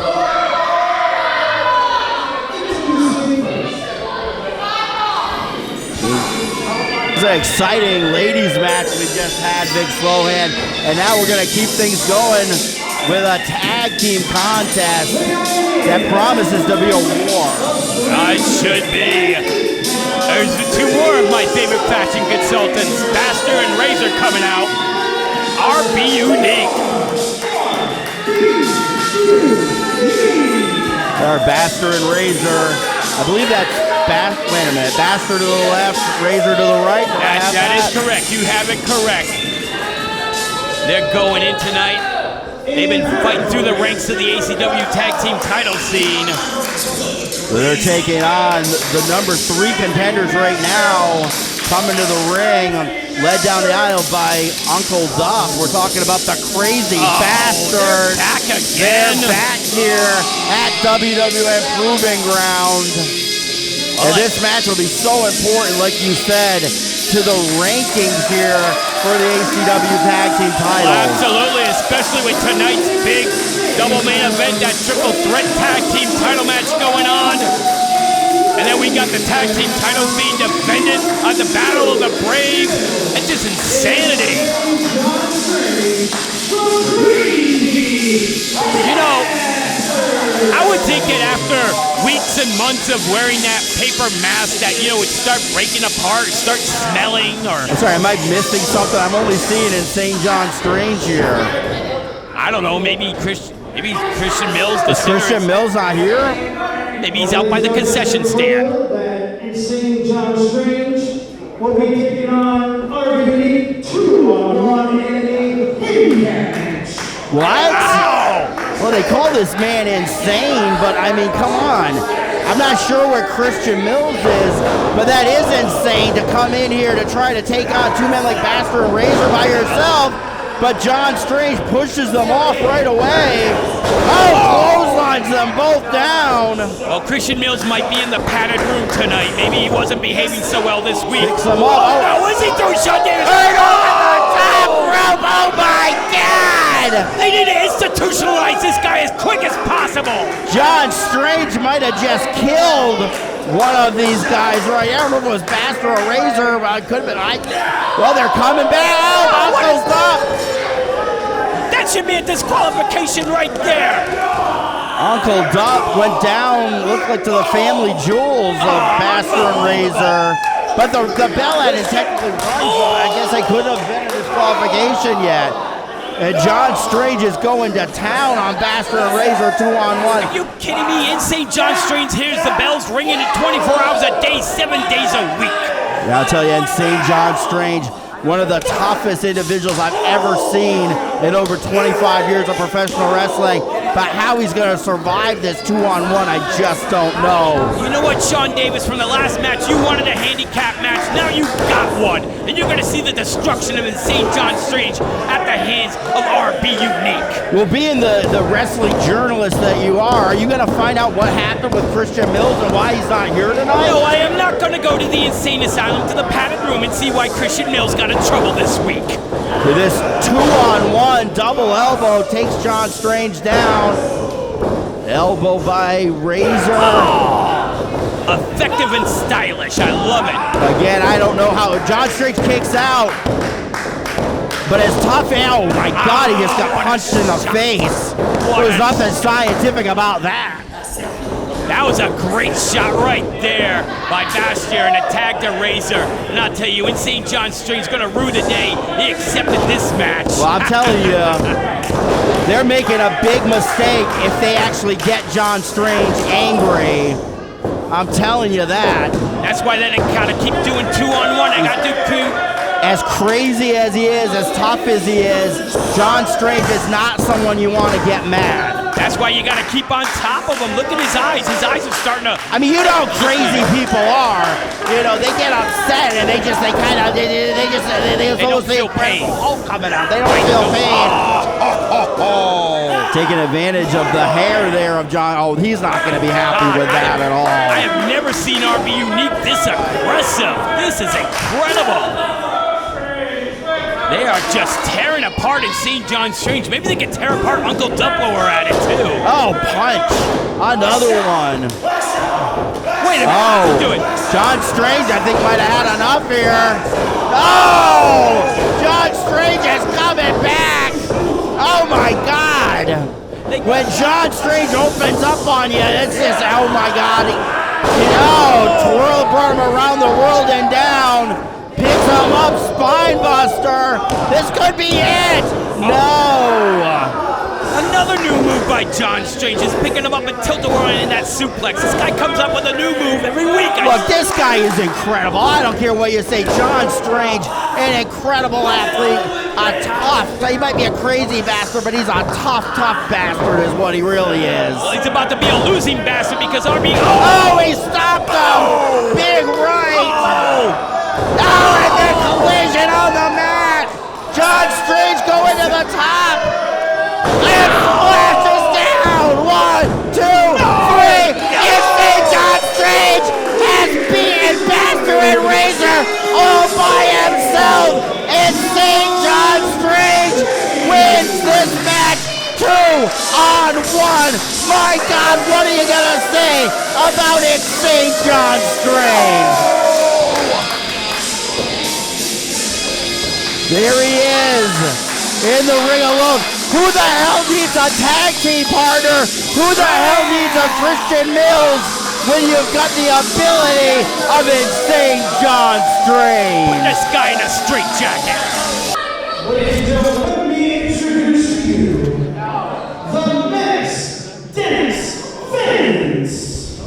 It's an exciting ladies match we just had, Vic Slohan, and now we're going to keep things going with a tag team contest that promises to be a war. It should be. There's 2 more of my favorite fashion consultants, Baster and Razor, coming out. RB Unique. Our Bastard and Razor. I believe that's wait a minute. Bastard to the left, Razor to the right. That is correct. You have it correct. They're going in tonight. They've been fighting through the ranks of the ACW Tag Team title scene. They're taking on the number 3 contenders right now. Coming to the ring, led down the aisle by Uncle Duff. We're talking about the Crazy Bastard. Back again. They're back here at WWN Proving Ground. And this match will be so important, like you said, to the rankings here for the ACW Tag Team titles. Absolutely, especially with tonight's big double main event, that triple threat tag team title match going on. And then we got the tag team titles being defended on the Battle of the Brave. It's just insanity. You know, I would think that after weeks and months of wearing that paper mask that, you know, would start breaking apart, start smelling, or... I'm sorry, am I missing something? I'm only seeing in St. John Strange here. I don't know, maybe Christian Mills. Is Christian Mills not here? Maybe he's out by the concession stand. In St. John Strange, we'll be taking on arguably 2-on-1 in a heavy match. What? Wow! Well, they call this man insane, but I mean, come on. I'm not sure where Christian Mills is, but that is insane to come in here to try to take on 2 men like Bastard and Razor by yourself. But John Strange pushes them off right away. Oh, clotheslines them both down. Well, Christian Mills might be in the padded room tonight. Maybe he wasn't behaving so well this week. Picks them up. Oh, no, what's he doing? Sean Davis. Right over the top rope. Oh, my God. They need to institutionalize this guy as quick as possible. John Strange might have just killed one of these guys right here. I don't know if it was Bastard or Razor, but it could have been. Well, they're coming back. Oh, Uncle Duff. That should be a disqualification right there. Uncle Duff went down, looked like to the family jewels of Bastard and Razor. But the bell hadn't technically run, so I guess I couldn't have been a disqualification yet. And John Strange is going to town on Bastard and Razor 2-on-1. Are you kidding me? In St. John Strange, here's the bells ringing at 24 hours a day, 7 days a week. Yeah, I'll tell you, in St. John Strange, one of the toughest individuals I've ever seen in over 25 years of professional wrestling. But how he's going to survive this 2-on-1, I just don't know. You know what, Sean Davis, from the last match, you wanted a handicap match. Now you got one. And you're going to see the destruction of St. John Strange at the hands of RB Unique. Well, being the wrestling journalist that you are you going to find out what happened with Christian Mills and why he's not here tonight? No, I am not going to go to the insane asylum, to the padded room, and see why Christian Mills got in trouble this week. This 2-on-1 double elbow takes John Strange down. Elbow by Razor. Oh, effective and stylish. I love it. Again, I don't know how John Strange kicks out. But it's tough. Oh my God, he just got punched in the face. There's nothing scientific about that. That was a great shot right there by Bastion, and a tag to Razor. And I'll tell you, St. John Strange's gonna rue the day he accepted this match. Well, I'm telling you, they're making a big mistake if they actually get John Strange angry. I'm telling you that. That's why they gotta keep doing 2-on-1. They gotta do 2. As crazy as he is, as tough as he is, John Strange is not someone you want to get mad. That's why you got to keep on top of him. Look at his eyes. His eyes are starting to... I mean, you know how crazy people are. You know, they get upset and they don't feel pain. Oh, coming out. They don't feel pain. Taking advantage of the hair there of John. Oh, he's not going to be happy with that at all. I have never seen RB Unique this aggressive. This is incredible. They are just tearing apart in St. John Strange. Maybe they can tear apart Uncle Duplo at it too. Oh, punch. Another one. Wait a minute. Do it. John Strange, I think, might have had enough here. Oh! John Strange is coming back. Oh, my God. When John Strange opens up on you, it's just, oh, my God. You know, twirl, brought him around the world and down. Picks him up, spine buster. This could be it. No. Another new move by John Strange is picking him up and tilt-a-whirl in that suplex. This guy comes up with a new move every week. Look, this guy is incredible. I don't care what you say. John Strange, an incredible athlete, a tough. He might be a crazy bastard, but he's a tough bastard is what he really is. Well, he's about to be a losing bastard because RB. Oh, he stopped him! Big right! Oh, and then collision on the mat! John Strange going to the top! And flashes down! 1, 2, 3! Insane John Strange has beaten Bastard and Razor all by himself! Insane John Strange wins this match 2-on-1! My God, what are you gonna say about Insane John Strange? There he is, in the ring alone. Who the hell needs a tag team partner? Who the hell needs a Christian Mills when you've got the ability of Insane John Strange? Put this guy in a straitjacket. Ladies and gentlemen, let me introduce to you the Menace, Dennis Vince.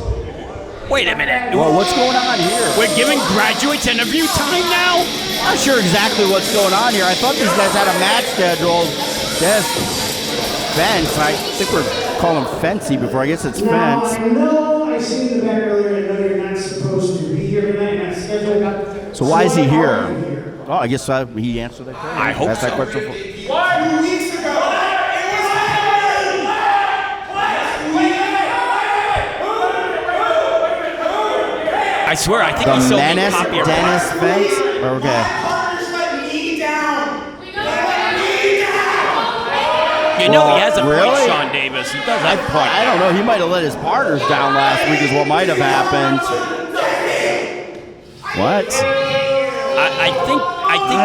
Wait a minute. Well, what's going on here? We're giving graduates interview time now? Not sure exactly what's going on here. I thought these guys had a match scheduled. Yes, Fence. I think we're calling him Fancy before. I guess it's Fence. I know I seen in the back earlier. I know you're not supposed to be here tonight. Not scheduled. So why is he here? Oh, I guess he answered that question. I hope That's so. that question. 2 weeks ago. I swear, I think The he sold me a Menace, copy of Dennis Fence. Okay. You know, he has a Really? point, Sean Davis. He does have a point. I don't know. He might have let his partners down last week is what might have happened. What? I think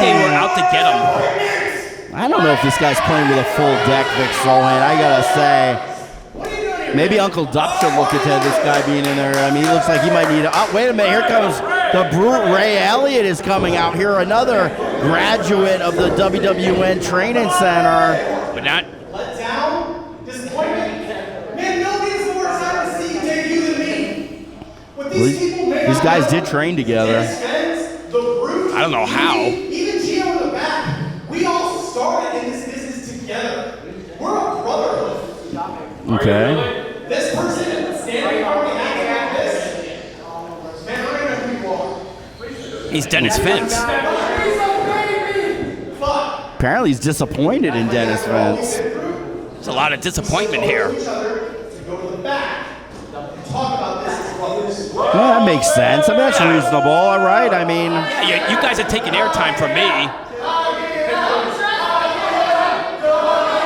they were out to get him. I don't know if this guy's playing with a full deck, Vic Solheim. I gotta say. Maybe Uncle Duck should look into this guy being in there. I mean, he looks like he might need a... Oh, wait a minute. Here comes the Brute. Ray Elliott is coming out here. Another graduate of the WWN Training Center. But not... Let down? Disappointment? Man, nobody's more excited to see you debut than me. What these people made These guys did train together. I don't know how. Even Gio in the back. We all started in this business together. We're a brotherhood. Okay. This person standing over me acting like this. Man, I don't know who you are. He's Dennis Fence. Apparently he's disappointed in Dennis Fence. There's a lot of disappointment here. Well, that makes sense. I mean, that's reasonable. All right. I mean... Yeah, you guys are taking airtime from me.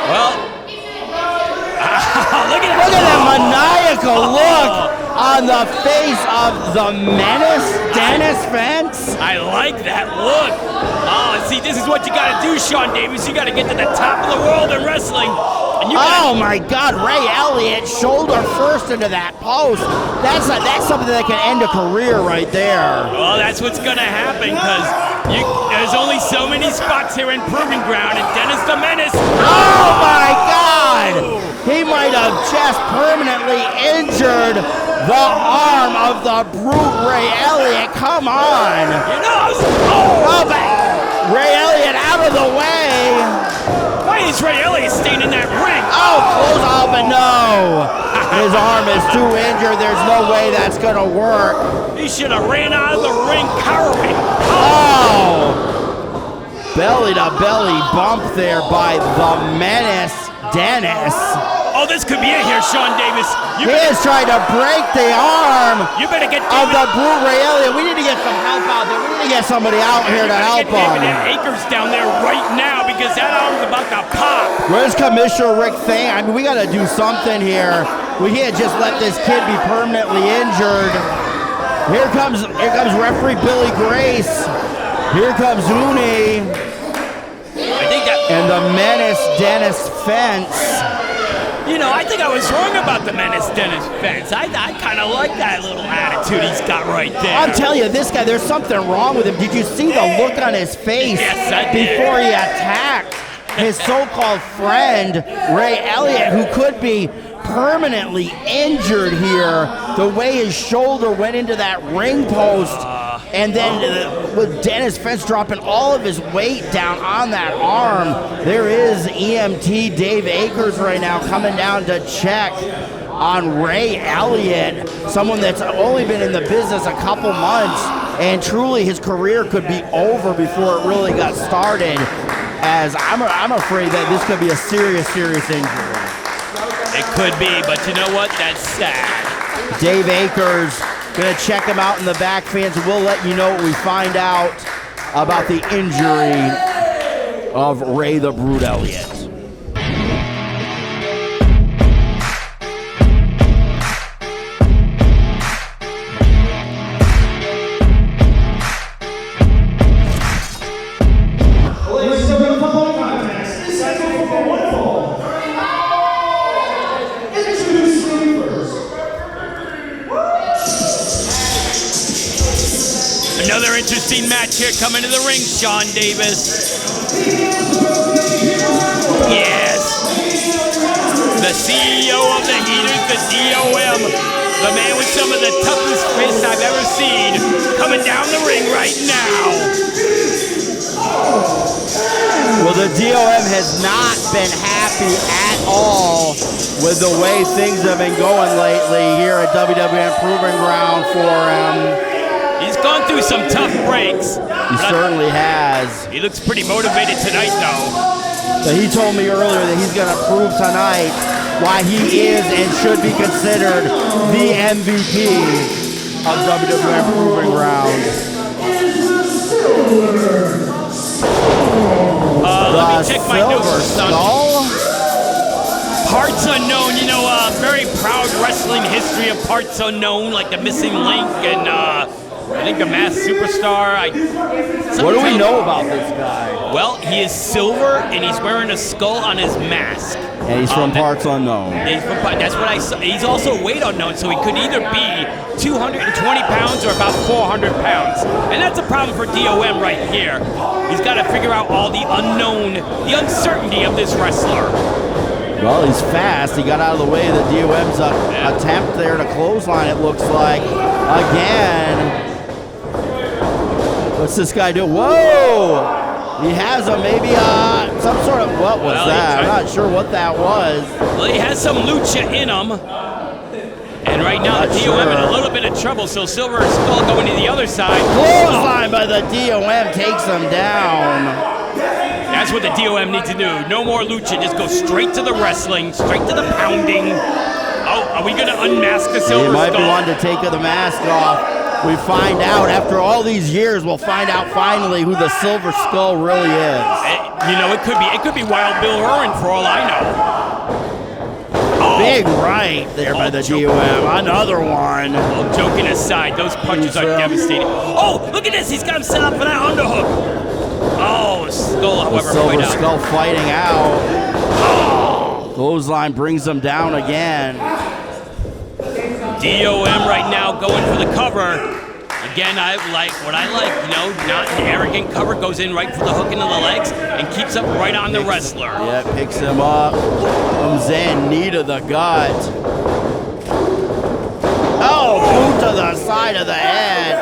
Well... Look at that maniacal look on the face of the Menace, Dennis Fence. I like that look. Oh, see, this is what you got to do, Sean Davis. You got to get to the top of the world in wrestling. And you oh my God, Ray Elliott shoulder first into that post. That's something that can end a career right there. Well, that's what's going to happen because there's only so many spots here in Proving Ground, and Dennis the Menace. Oh my God! He might have just permanently injured the arm of the Brute Ray Elliott. Come on! You know, Ray Elliott out of the way. Why is Ray Elliott staying in that ring? Oh, close up and no. His arm is too injured. There's no way that's gonna work. He should have ran out of the ring cowering. Oh! Belly to belly bump there by the Menace, Dennis. Oh, this could be it here, Sean Davis. He is trying to break the arm You better get of David, the Brute Ray Elliott. We need to get some help out there. We need to get somebody out here to help David him. Akers down there right now because that arm's about to pop. Where's Commissioner Rick Thane? I mean, we got to do something here. We can't just let this kid be permanently injured. Here comes referee Billy Grace. Here comes Uni. I think that... And the Menace Dennis Fence. You know, I think I was wrong about the Menace Dennis Fence. I kind of like that little attitude he's got right there. I'm telling you, this guy, there's something wrong with him. Did you see the look on his face Yes, I did. before he attacked? his so-called friend, Ray Elliott, who could be permanently injured here. The way his shoulder went into that ring post, and then with Dennis Fence dropping all of his weight down on that arm. There is EMT Dave Akers right now coming down to check on Ray Elliott, someone that's only been in the business a couple months, and truly his career could be over before it really got started, as I'm afraid that this could be a serious injury. It could be, but you know what? That's sad. Dave Akers gonna check him out in the back, fans. We'll let you know what we find out about the injury of Ray the Brute Elliott. Another interesting match here coming to the ring, Sean Davis. Yes. The CEO of the Heaters, the DOM, the man with some of the toughest fists I've ever seen, coming down the ring right now. Well, the DOM has not been happy at all with the way things have been going lately here at WWN Proving Ground for him. He's gone through some tough breaks. He certainly has. He looks pretty motivated tonight, though. So he told me earlier that he's going to prove tonight why he is and should be considered the MVP of WWN Proving Ground. Let me check my notes. Skull? Parts Unknown, you know, very proud wrestling history of Parts Unknown, like the Missing Link and I think the Masked Superstar. What do we know about this guy? Well, he is silver and he's wearing a skull on his mask. And he's from Parts Unknown. That's what I saw. He's also weight unknown, so he could either be 220 pounds or about 400 pounds. And that's a problem for DOM right here. He's got to figure out all the unknown, the uncertainty of this wrestler. Well, he's fast. He got out of the way of the DOM's attempt there to clothesline, it looks like. Again. What's this guy do? Whoa! He has maybe some sort of, what was that? I'm not sure what that was. Well, he has some lucha in him. And right now the DOM in a little bit of trouble, so Silver Skull going to the other side. Clothesline by the DOM takes him down. That's what the DOM needs to do. No more lucha, just go straight to the wrestling, straight to the pounding. Oh, are we going to unmask the Silver Skull? He might be wanting to take the mask off. We find out, after all these years, we'll find out finally who the Silver Skull really is. You know, it could be Wild Bill Irwin for all I know. Oh. Big right there by the DOM. Another one. Well, joking aside, those punches are devastating. Oh, look at this. He's got him set up for that underhook. Oh, Skull, however, Silver Skull fighting out. Oh. Clothesline brings him down again. DOM right now going for the cover. Again, I like, you know, not an arrogant cover, goes in right for the hook into the legs and keeps up right on the wrestler. Yeah, picks him up, comes in, knee to the gut. Oh, boot to the side of the head.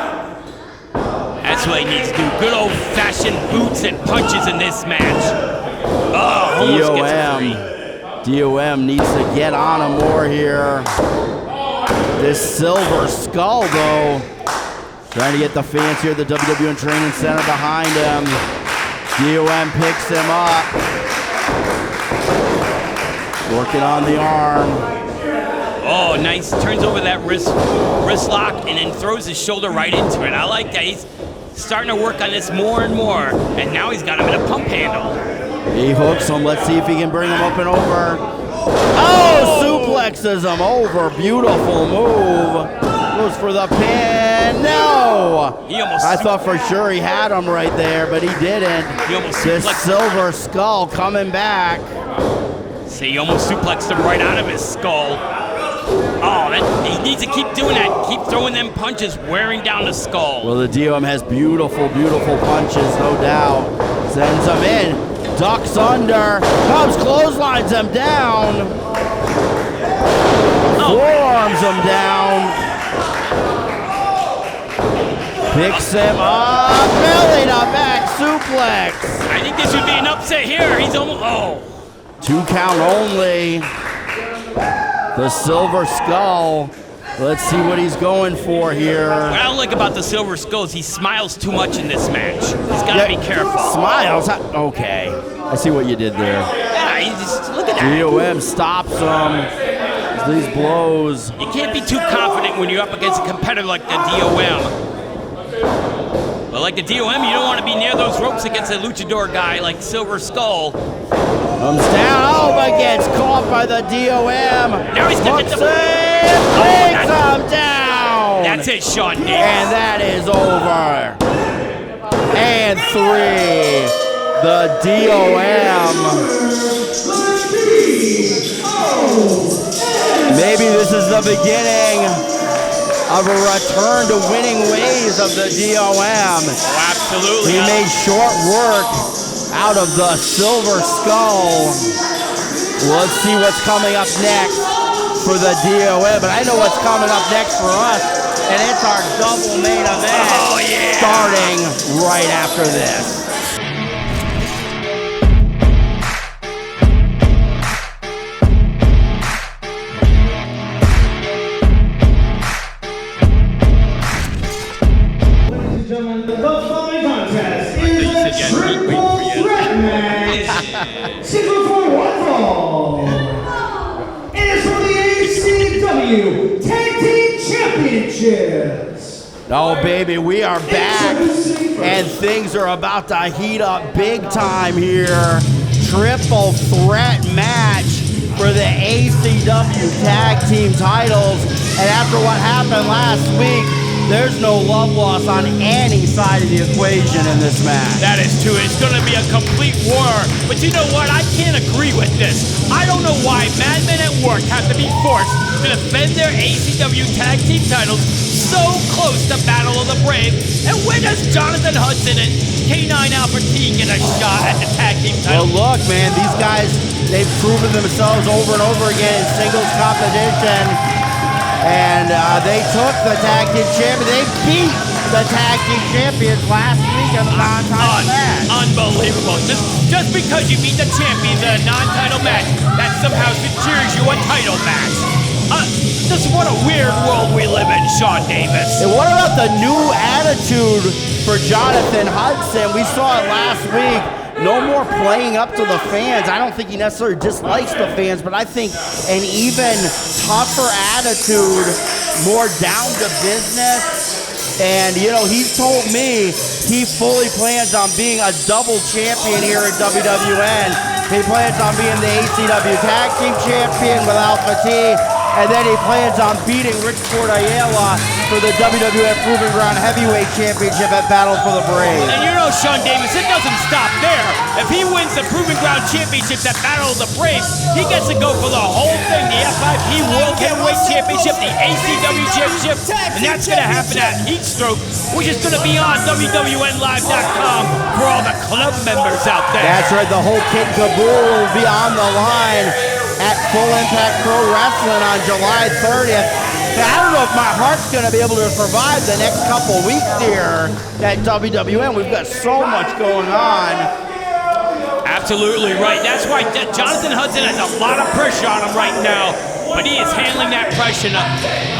That's what he needs to do. Good old-fashioned boots and punches in this match. Oh, almost gets a free. DOM needs to get on him more here. This Silver Skull, though, trying to get the fans here at the WWN Training Center behind him. DOM picks him up. Working on the arm. Oh, nice. Turns over that wrist lock and then throws his shoulder right into it. I like that. He's starting to work on this more and more. And now he's got him in a pump handle. He hooks him. Let's see if he can bring him up and over. Oh, suplexes him over. Beautiful move. Goes for the pin. No. I thought for sure he had him right there, but he didn't. This Silver Skull coming back. See, he almost suplexed him right out of his skull. Oh, he needs to keep doing that. Keep throwing them punches, wearing down the skull. Well, the DOM has beautiful, beautiful punches, no doubt. Sends him in, ducks under, comes, clotheslines him down, forearms him down, picks him up, belly to back suplex. I think this would be an upset here. He's almost, 2 count only. The Silver Skull. Let's see what he's going for here. What I don't like about the Silver Skull is he smiles too much in this match. He's got to be careful. Smiles? Okay. I see what you did there. Yeah, he's just, look at that. DOM stops him. These blows. You can't be too confident when you're up against a competitor like the DOM. But like the DOM, you don't want to be near those ropes against a luchador guy like Silver Skull. Comes down, but gets caught by the DOM. Now he's going to takes him down. That's it, Sean Davis. And that is over. And 3. The DOM. Maybe this is the beginning of a return to winning ways of the DOM. Oh, absolutely. He made short work out of the Silver Skull. Let's see what's coming up next for the DOM. But I know what's coming up next for us, and it's our double main event starting right after this. The following contest is a triple threat match. Scheduled for 1 fall. It is for the ACW Tag Team Championships. Oh, baby, we are back, and things are about to heat up big time here. Triple threat match for the ACW Tag Team titles. And after what happened last week, there's no love lost on any side of the equation in this match. That is true. It's going to be a complete war. But you know what? I can't agree with this. I don't know why Madmen at Work have to be forced to defend their ACW Tag Team titles so close to Battle of the Brave. And when does Jonathan Hudson and K9 Alpha T get a shot at the Tag Team title? Well, look, man, these guys, they've proven themselves over and over again in singles competition. And they took the Tag Team Champion. They beat the Tag Team Champions last week in the non-title match. Unbelievable. Just because you beat the champions in a non-title match, that somehow secures you a title match. Just what a weird world we live in, Sean Davis. And what about the new attitude for Jonathan Hudson? We saw it last week. No more playing up to the fans. I don't think he necessarily dislikes the fans, but I think an even tougher attitude, more down to business. And, you know, he's told me he fully plans on being a double champion here at WWN. He plans on being the ACW Tag Team Champion with Alpha T, and then he plans on beating Rich Ford Ayala for the WWN Proving Ground Heavyweight Championship at Battle for the Brave. And you know, Sean Davis, it doesn't stop there. If he wins the Proving Ground Championships at Battle of the Brave, he gets to go for the whole thing, the FIP World Heavyweight Championship, the ACW Championship, and that's going to happen at Heatstroke, which is going to be on WWNLive.com for all the club members out there. That's right, the whole kit and caboodle will be on the line at Full Impact Pro Wrestling on July 30th. Now, I don't know if my heart's going to be able to survive the next couple weeks here at WWN. We've got so much going on. Absolutely right. That's why Jonathan Hudson has a lot of pressure on him right now, but he is handling that pressure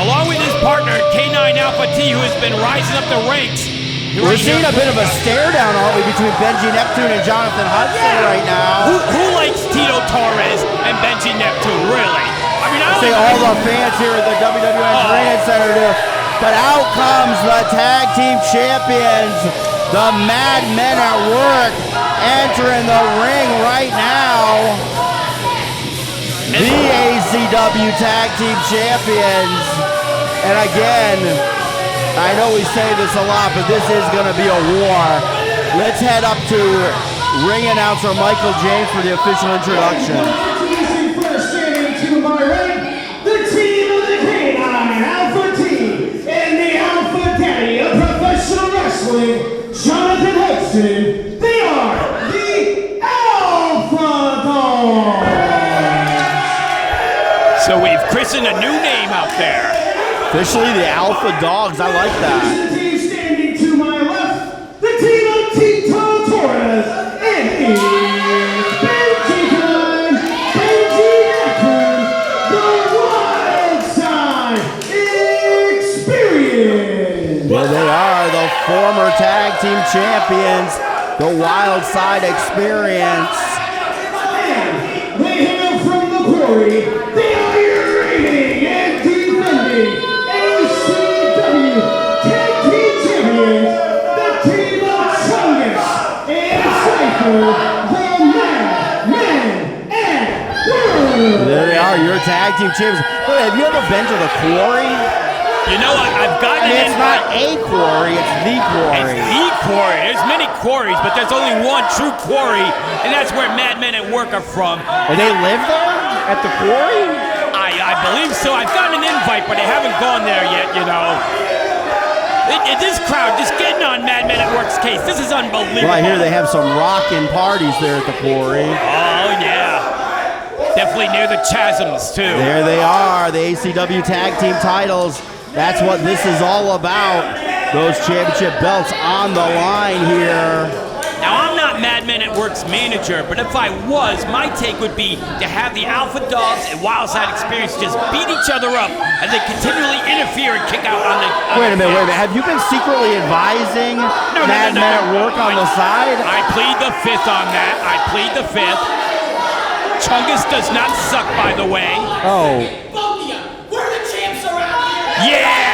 along with his partner, K9 Alpha T, who has been rising up the ranks. We're seeing a bit of a stare down, aren't we, between Benji Neptune and Jonathan Hudson right now. Who likes Tito Torres and Benji Neptune, really? I mean, I say all the fans here at the WWN Training Center do. But out comes the Tag Team Champions, the Mad Men at Work, entering the ring right now. The ACW Tag Team Champions. And again, I know we say this a lot, but this is going to be a war. Let's head up to ring announcer Michael James for the official introduction. Introducing first standing to my right, the team of the K9 Alpha Team and the Alpha Daddy of professional wrestling, Jonathan Hudson. They are christened a new name out there. Officially the Alpha Dogs. I like that. The team standing to my left, the team of Tito Torres and Benji time, Benji Neptune, the Wild Side Experience. There they are, the former tag team champions, the Wild Side Experience. And they hail from the quarry, they are your reigning and defending ACW Tag Team Champions, the team of Chungus and Cypher, the Madman and Bird. There they are, your tag team champions. Wait, have you ever been to the quarry? You know, I've gotten an It's not invite. a quarry, it's the quarry. It's the quarry. There's many quarries, but there's only one true quarry, and that's where Madmen at Work are from. And they live there at the quarry? I believe so. I've gotten an invite, but I haven't gone there yet, you know. This crowd just getting on Madmen at Work's case. This is unbelievable. Well, I hear they have some rockin' parties there at the quarry. Oh, yeah. Definitely near the chasms, too. There they are, the ACW tag team titles. That's what this is all about. Those championship belts on the line here. Now, I'm not Madmen at Work's manager, but if I was, my take would be to have the Alpha Dogs and Wildside Experience just beat each other up and then continually interfere and kick out on the... Wait a minute. Have you been secretly advising Madmen at Work on the side? I plead the fifth on that. I plead the fifth. Chungus does not suck, by the way. Oh. Yeah!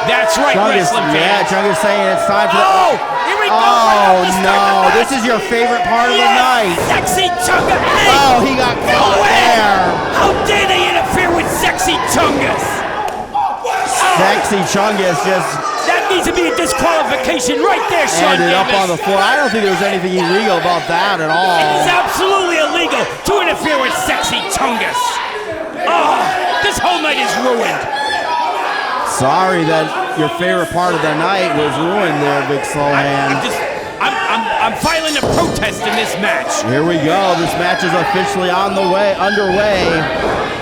That's right, Chungus, wrestling yeah, fans. Chungus saying it's time for Oh, here we go. Oh, no. This is your favorite part of the night. Sexy Chungus. Hey, Oh, he got caught there. how dare they interfere with Sexy Chungus? Sexy Chungus just That needs to be a disqualification right there, Sean ended up Davis. on the floor. I don't think there was anything illegal about that at all. It's absolutely illegal to interfere with Sexy Chungus. Oh, this whole night is ruined. Sorry that your favorite part of the night was ruined there, Big Slowhand. I'm filing a protest in this match. Here we go. This match is officially underway.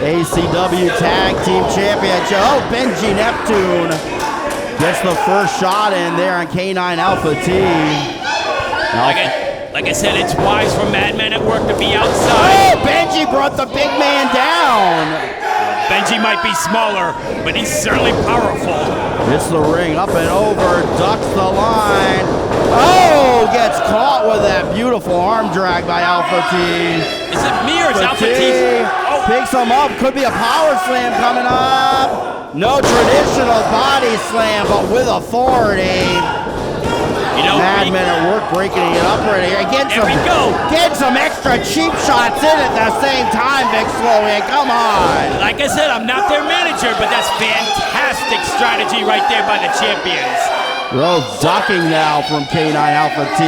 ACW Tag Team Championship. Oh, Benji Neptune gets the first shot in there on K9 Alpha T. Like I said, it's wise for Madmen at Work to be outside. Oh, Benji brought the big man down. Benji might be smaller, but he's certainly powerful. Hits the ring, up and over, ducks the line. Oh, gets caught with that beautiful arm drag by Alpha T. Is it me or is Alpha T? Picks him up, could be a power slam coming up. No traditional body slam, but with authority. You know, Madmen at Work breaking it up right here. Get some extra cheap shots in at the same time, Big Slowhand. Come on. Like I said, I'm not their manager, but that's fantastic strategy right there by the champions. Bro, ducking now from K9 Alpha T.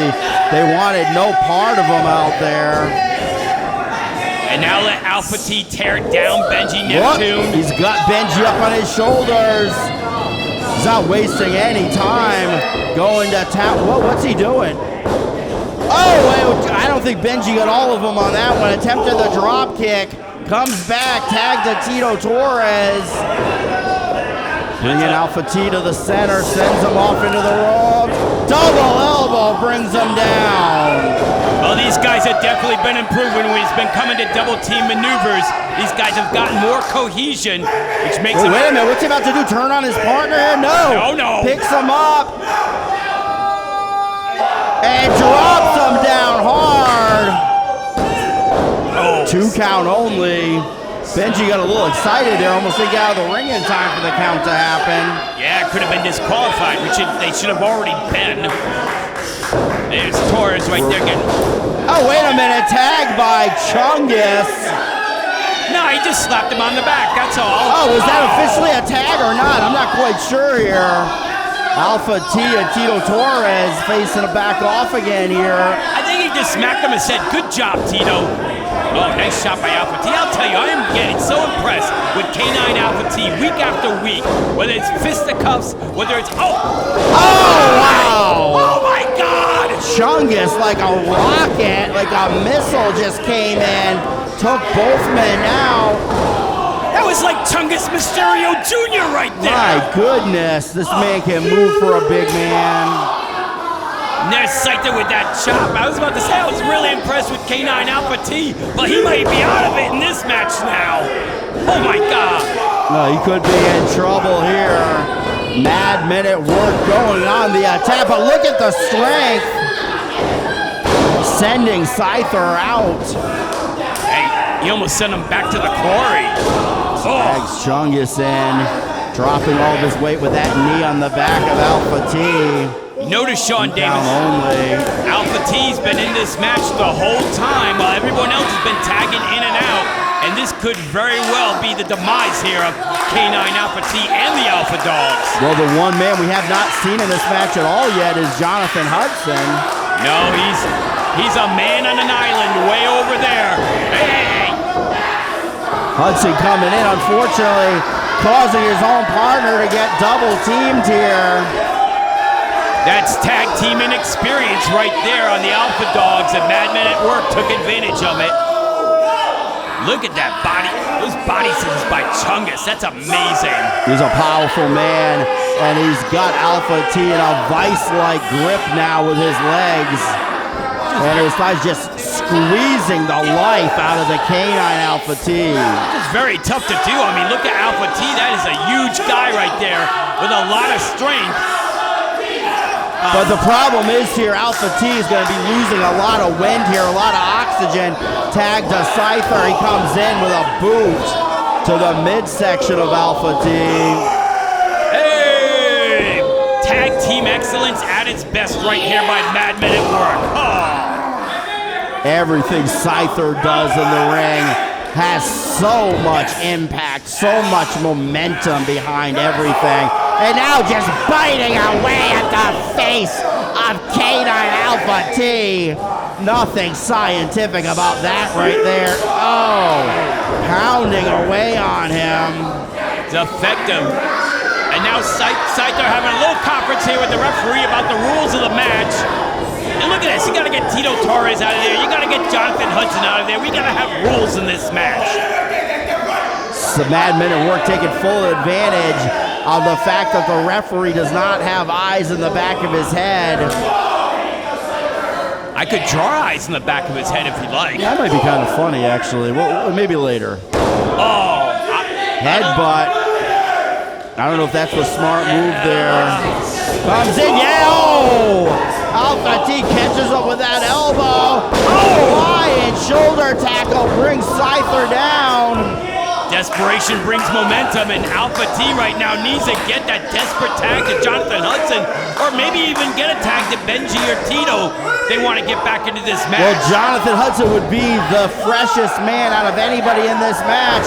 They wanted no part of him out there. And now let Alpha T tear down Benji Neptune. He's got Benji up on his shoulders. He's not wasting any time going to tap. What's he doing? Oh, wait, I don't think Benji got all of them on that one. Attempted the drop kick. Comes back, tagged to Tito Torres. Bringing Alpha T to the center, sends him off into the ropes. Double elbow brings him down. Well, these guys have definitely been improving when he's been coming to double team maneuvers. These guys have gotten more cohesion, which makes them... Wait a minute, what's he about to do? Turn on his partner? No. No. Picks him up. And drops him down hard. Oh. 2 count only. Benji got a little excited there, almost didn't get out of the ring in time for the count to happen. Yeah, it could have been disqualified, which they should have already been. There's Torres right there getting... Oh, wait a minute, tagged by Chungus. No, he just slapped him on the back, that's all. Oh, was that officially a tag or not? I'm not quite sure here. Alpha T and Tito Torres facing a back off again here. I think he just smacked him and said, good job, Tito. Oh, nice shot by Alpha T. I'll tell you, I am getting so impressed with K9 Alpha T week after week. Whether it's fisticuffs, whether it's... Oh, wow! Oh, my God! Chungus Chungus, like a rocket, like a missile just came in, took both men out. That was like Chungus Mysterio Jr. right there. My goodness, this man can move for a big man. And there's Scyther with that chop. I was about to say I was really impressed with K9 Alpha T, but he might be out of it in this match now. Oh my God. No, he could be in trouble here. Mad minute work going on the attack, but look at the strength. Sending Scyther out. Hey, he almost sent him back to the quarry. Drags Chungus in, dropping all of his weight with that knee on the back of Alpha T. Notice Sean Davis. Only. Alpha T's been in this match the whole time while everyone else has been tagging in and out. And this could very well be the demise here of K9 Alpha T and the Alpha Dogs. Well, the one man we have not seen in this match at all yet is Jonathan Hudson. No, he's a man on an island way over there. Hey! Hudson coming in, unfortunately, causing his own partner to get double teamed here. That's tag team inexperience right there on the Alpha Dogs, and Mad Men at Work took advantage of it. Look at that body, those body scissors by Chungus, that's amazing. He's a powerful man, and he's got Alpha T in a vice-like grip now with his legs. And his guy's just squeezing the life out of the K9 Alpha T. It's very tough to do. I mean, look at Alpha T, that is a huge guy right there with a lot of strength. But the problem is here, Alpha T is going to be losing a lot of wind here, a lot of oxygen. Tag to Scyther, he comes in with a boot to the midsection of Alpha T. Hey! Tag team excellence at its best right here by Mad Men at Work. Oh. Everything Scyther does in the ring has so much impact, so much momentum behind everything. And now just biting away at the face of K9 Alpha T. Nothing scientific about that right there. Oh, pounding away on him. It's effective. And now Scyther having a little conference here with the referee about the rules of the match. And look at this, you gotta get Tito Torres out of there. You gotta get Jonathan Hudson out of there. We gotta have rules in this match. The Mad Men at Work taking full advantage of the fact that the referee does not have eyes in the back of his head. I could draw eyes in the back of his head if you like. That might be kind of funny, actually. Well, maybe later. Oh. Headbutt. I don't know if that's a smart move there. Comes in, yeah, oh! Alpha T catches up with that elbow. Oh, flying shoulder tackle brings Scyther down. Desperation brings momentum, and Alpha T right now needs to get that desperate tag to Jonathan Hudson, or maybe even get a tag to Benji or Tito. They want to get back into this match. Well, Jonathan Hudson would be the freshest man out of anybody in this match.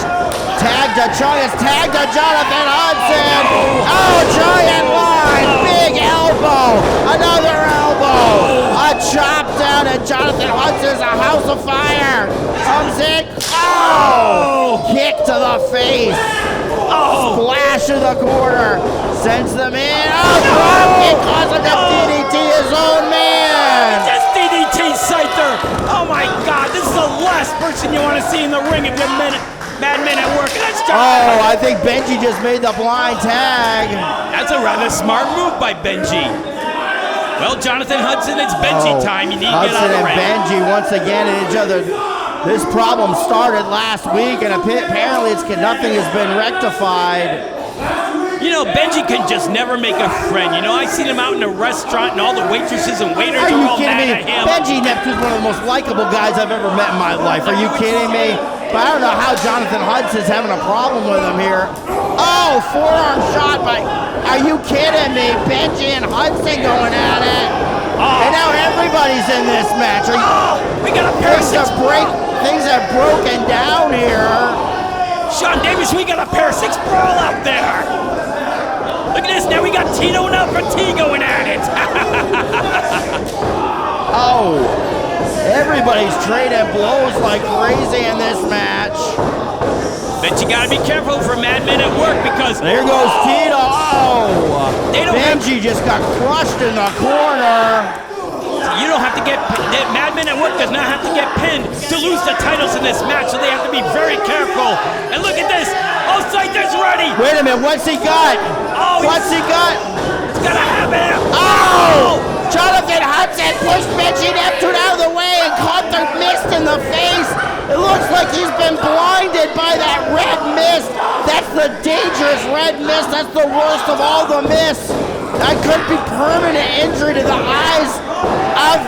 Tag to Chungus, tag to Jonathan Hudson. Oh, giant line, big elbow, another elbow. A chop down, and Jonathan Hudson's a house of fire. Comes in, oh, kick to the face. Oh, splash in the corner, sends them in. Oh, drop kick causing the DDT his own man. Just DDT Scyther. Oh my God, this is the last person you want to see in the ring if you're Mad Men at Work. That's Jonathan. Oh, I think Benji just made the blind tag. That's a rather smart move by Benji. Well, Jonathan Hudson, it's Benji time. You need to get out of the ring. Hudson and Benji once again at each other. This problem started last week, and apparently nothing has been rectified. You know, Benji can just never make a friend. You know, I seen him out in a restaurant, and all the waitresses and waiters are all mad at him. Benji Neptune's one of the most likable guys I've ever met in my life. Are you kidding me? But I don't know how Jonathan Hudson's having a problem with him here. Oh, forearm shot by... Are you kidding me? Benji and Hudson going at it. Oh. And now everybody's in this match. We got a pair of six... Things have broken down here. Sean Davis, we got a pair of six brawl out there. Look at this, now we got Tito and Alpha T going at it. Oh, everybody's trading blows like crazy in this match. But you gotta be careful for Mad Men at Work because... There goes Tito. Oh, Benji just got crushed in the corner. You don't have to get Madman at Work does not have to get pinned to lose the titles in this match, so they have to be very careful. And look at this. Oh, Saita's ready. Wait a minute, what's he got? Oh, what's he got? It's gonna happen. Oh! Jonathan Hudson pushed Benji Neptune out of the way and caught the mist in the face. It looks like he's been blinded by that red mist. That's the dangerous red mist. That's the worst of all the mists. That could be permanent injury to the eyes of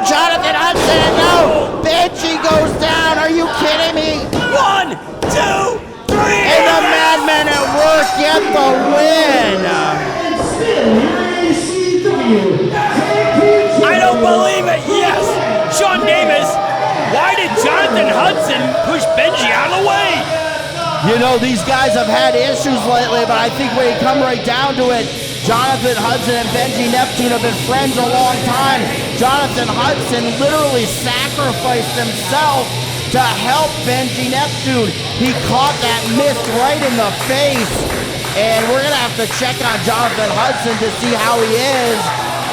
Jonathan Hudson. And now Benji goes down. Are you kidding me? 1, 2, 3. And the Madmen at Work get the win. I don't believe it. Yes. Sean Davis. Why did Jonathan Hudson push Benji out of the way? You know, these guys have had issues lately, but I think when you come right down to it, Jonathan Hudson and Benji Neptune have been friends a long time. Jonathan Hudson literally sacrificed himself to help Benji Neptune. He caught that mist right in the face. And we're going to have to check on Jonathan Hudson to see how he is.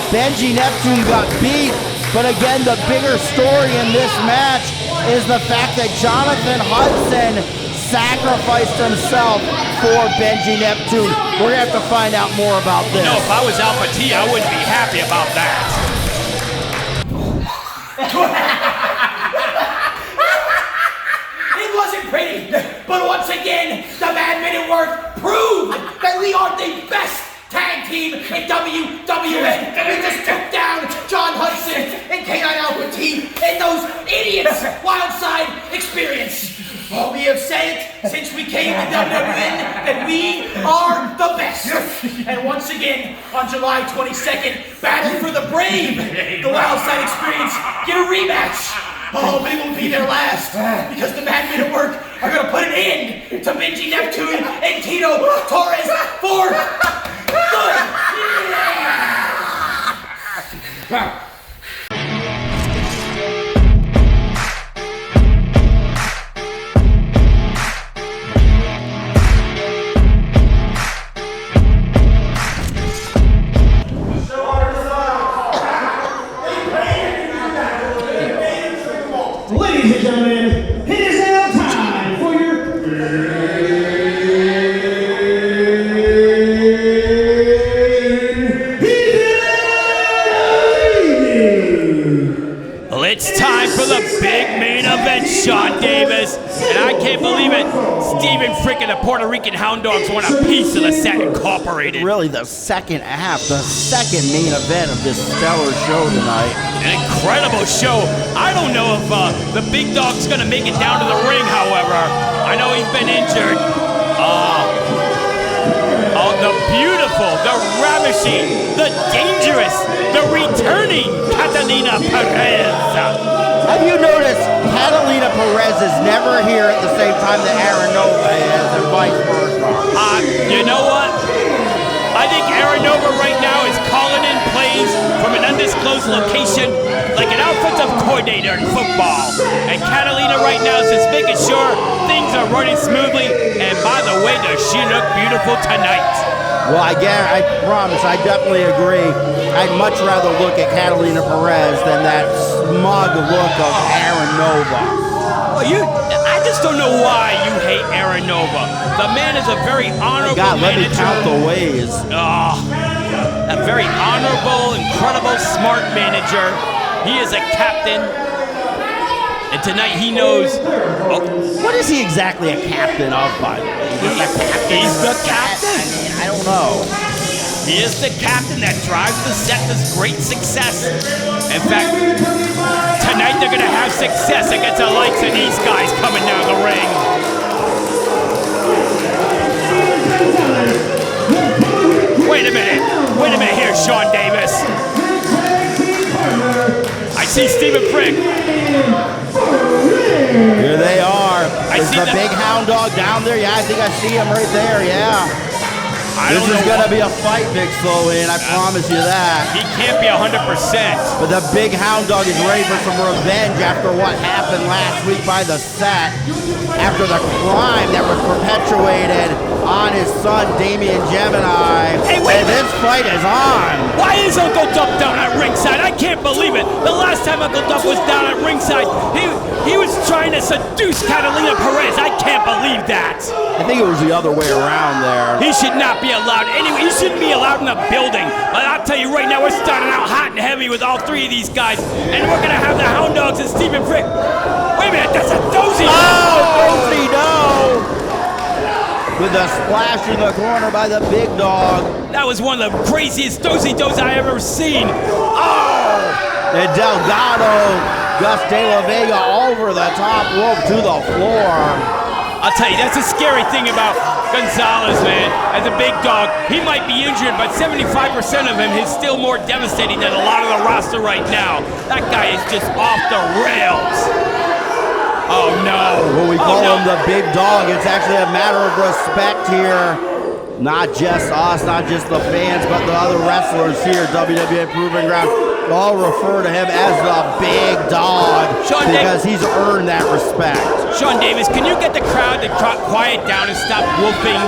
Benji Neptune got beat. But again, the bigger story in this match is the fact that Jonathan Hudson sacrificed himself for Benji Neptune. We're going to have to find out more about this. You know, if I was Alpha T, I wouldn't be happy about that. It wasn't pretty, but once again, the Madmen at Work proved that we are the best tag team in WWN. We just took down John Hudson and K9 Alpha T and those idiots Wildside Experience. Well, we have said it since we came to WWN that we are the best. And once again, on July 22nd, Battle for the Brave, the Wildside Experience get a rematch. Oh, but it won't be their last, because the Madmen at Work are going to put an end to Benji Neptune and Tito Torres for good. Yeah. Ladies and gentlemen, it is now time for your Well, it's time for the big main event, Sean Davis. And I can't believe it. Steven frickin' the Puerto Rican Hound Dogs want a piece of the set incorporated. Really the second half, the second main event of this stellar show tonight. An incredible show. I don't know if the big dog's gonna make it down to the ring, however. I know he's been injured. The beautiful, the ravishing, the dangerous, the returning Catalina Perez. Have you noticed Catalina Perez is never here at the same time that Aaron Nova is, and vice versa? You know what? I think Aaron Nova right now is calling in plays from an undisclosed location like an offensive coordinator in football. And Catalina right now is just making sure things are running smoothly. And by the way, does she look beautiful tonight? Well, I promise, I definitely agree. I'd much rather look at Catalina Perez than that smug look of Aaron Nova. Well, I just don't know why you hate Aaron Nova. The man is a very honorable God, let manager. me count the ways. A very honorable, incredible, smart manager. He is a captain. And tonight he knows. What is he exactly a captain of, by the way? He's the captain. I don't know. He is the captain that drives the set to great success. In fact, tonight they're going to have success against the likes of these guys coming down the ring. Wait a minute here, Sean Davis. I see Stephen Frick. Here they are. Is the big hound dog down there? Yeah, I think I see him right there, yeah. This is going to be a fight, Big Slow-In, I promise you that. He can't be 100%. But the big hound dog is ready for some revenge after what happened last week by the set. After the crime that was perpetuated on his son, Damian Gemini. Hey, wait a minute. This fight is on. Why is Uncle Duck down at ringside? I can't believe it. time Uncle Duff was down at ringside, he was trying to seduce Catalina Perez. I can't believe that. I think it was the other way around there. He should not be allowed. Anyway, he shouldn't be allowed in the building. But I'll tell you right now, we're starting out hot and heavy with all three of these guys. And we're going to have the Hound Dogs and Stephen Frick. Wait a minute, that's a Dozy. Oh, Dozy, no. With a splash in the corner by the big dog. That was one of the craziest Dozy-Dos I ever seen. Oh! And Delgado, Gus De La Vega over the top rope to the floor. I'll tell you, that's a scary thing about Gonzalez, man. As a big dog, he might be injured, but 75% of him is still more devastating than a lot of the roster right now. That guy is just off the rails. Oh no. When we call him the big dog, it's actually a matter of respect here. Not just us, not just the fans, but the other wrestlers here, WWN Proving Ground, all refer to him as the big dog because he's earned that respect. Sean Davis, can you get the crowd to quiet down and stop whooping?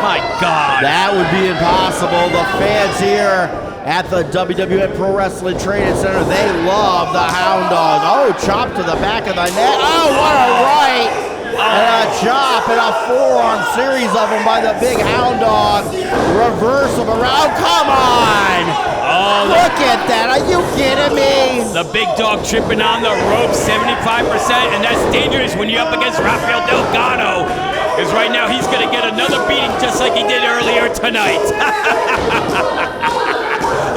My God. That would be impossible. The fans here at the WWN Pro Wrestling Training Center, they love the Hound Dog. Oh, chop to the back of the neck. Oh, what a right. And a chop and a forearm series of them by the big Hound Dog. Reverse them around. Come on. Oh, look at that. Are you kidding me? The big dog tripping on the rope, 75%. And that's dangerous when you're up against Rafael Delgado. Because right now he's going to get another beating just like he did earlier tonight.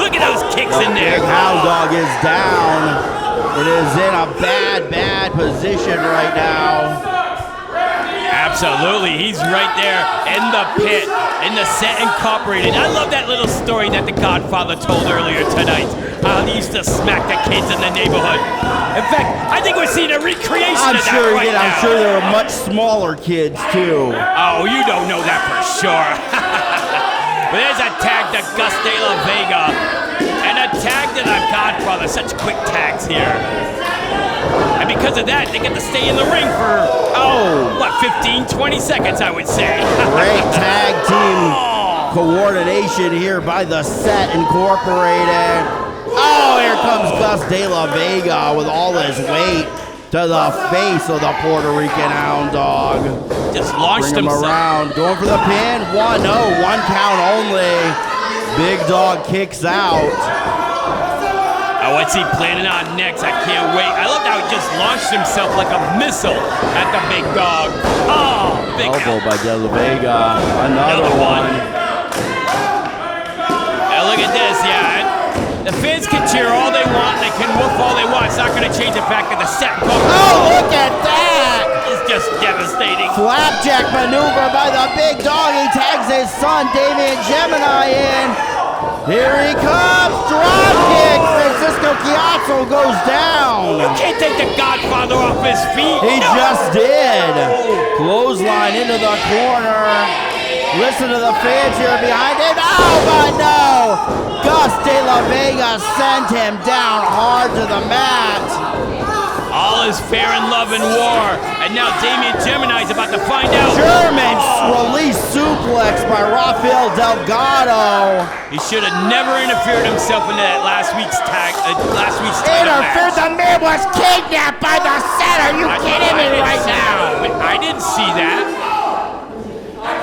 Look at those kicks in there. Big Hound Dog is down. It is in a bad position right now. Absolutely, he's right there in the pit, in the set incorporated. I love that little story that the Godfather told earlier tonight. How he used to smack the kids in the neighborhood. In fact, I think we're seeing a recreation of that right now. I'm sure there were much smaller kids too. Oh, you don't know that for sure. But there's a tag to Gus De La Vega. And a tag to the Godfather. Such quick tags here. And because of that, they get to stay in the ring for, 15, 20 seconds, I would say. Great tag team coordination here by the Set Incorporated. Oh, here comes Gus De La Vega with all his weight to the face of the Puerto Rican Hound Dog. Just launched him around, going for the pin. 1-0, 1 count only. Big dog kicks out. Oh, what's he planning on next? I can't wait. I love how he just launched himself like a missile at the big dog. Oh, big elbow by De La Vega. Another one. Now look at this, yeah. The fans can cheer all they want, they can whoop all they want. It's not going to change the fact that the set. Oh, look at that! It's just devastating. Flapjack maneuver by the big dog. He tags his son, Damian Gemini, in. Here he comes, drop kick. Francisco Chiazzo goes down. You can't take the Godfather off his feet. He just did. Clothesline into the corner. Listen to the fans here behind it. Oh, but no. Gus De La Vega sent him down hard to the mat. All is fair in love and war. And now Damian Gemini's about to find out. German release suplex by Rafael Delgado. He should have never interfered himself into that last week's title match. The man was kidnapped by the Set. Are you kidding me right now? I didn't see that.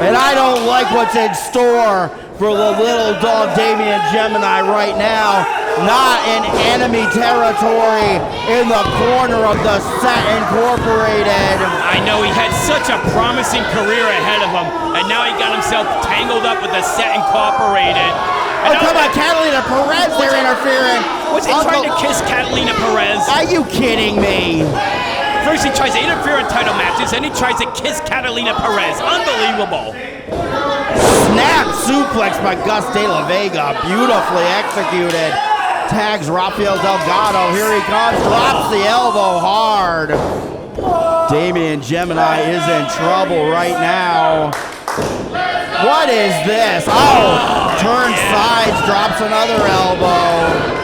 And I don't like what's in store for the little dog Damian Gemini right now. Not in enemy territory in the corner of the Set Incorporated. I know he had such a promising career ahead of him, and now he got himself tangled up with the Set Incorporated. Oh, come on, Catalina Perez, they're interfering. Was he trying to kiss Catalina Perez? Are you kidding me? First he tries to interfere in title matches, then he tries to kiss Catalina Perez. Unbelievable. Snap suplex by Gus De La Vega, beautifully executed. Tags Rafael Delgado, here he comes, drops the elbow hard. Damian Gemini is in trouble right now. What is this? Oh, turns sides, drops another elbow.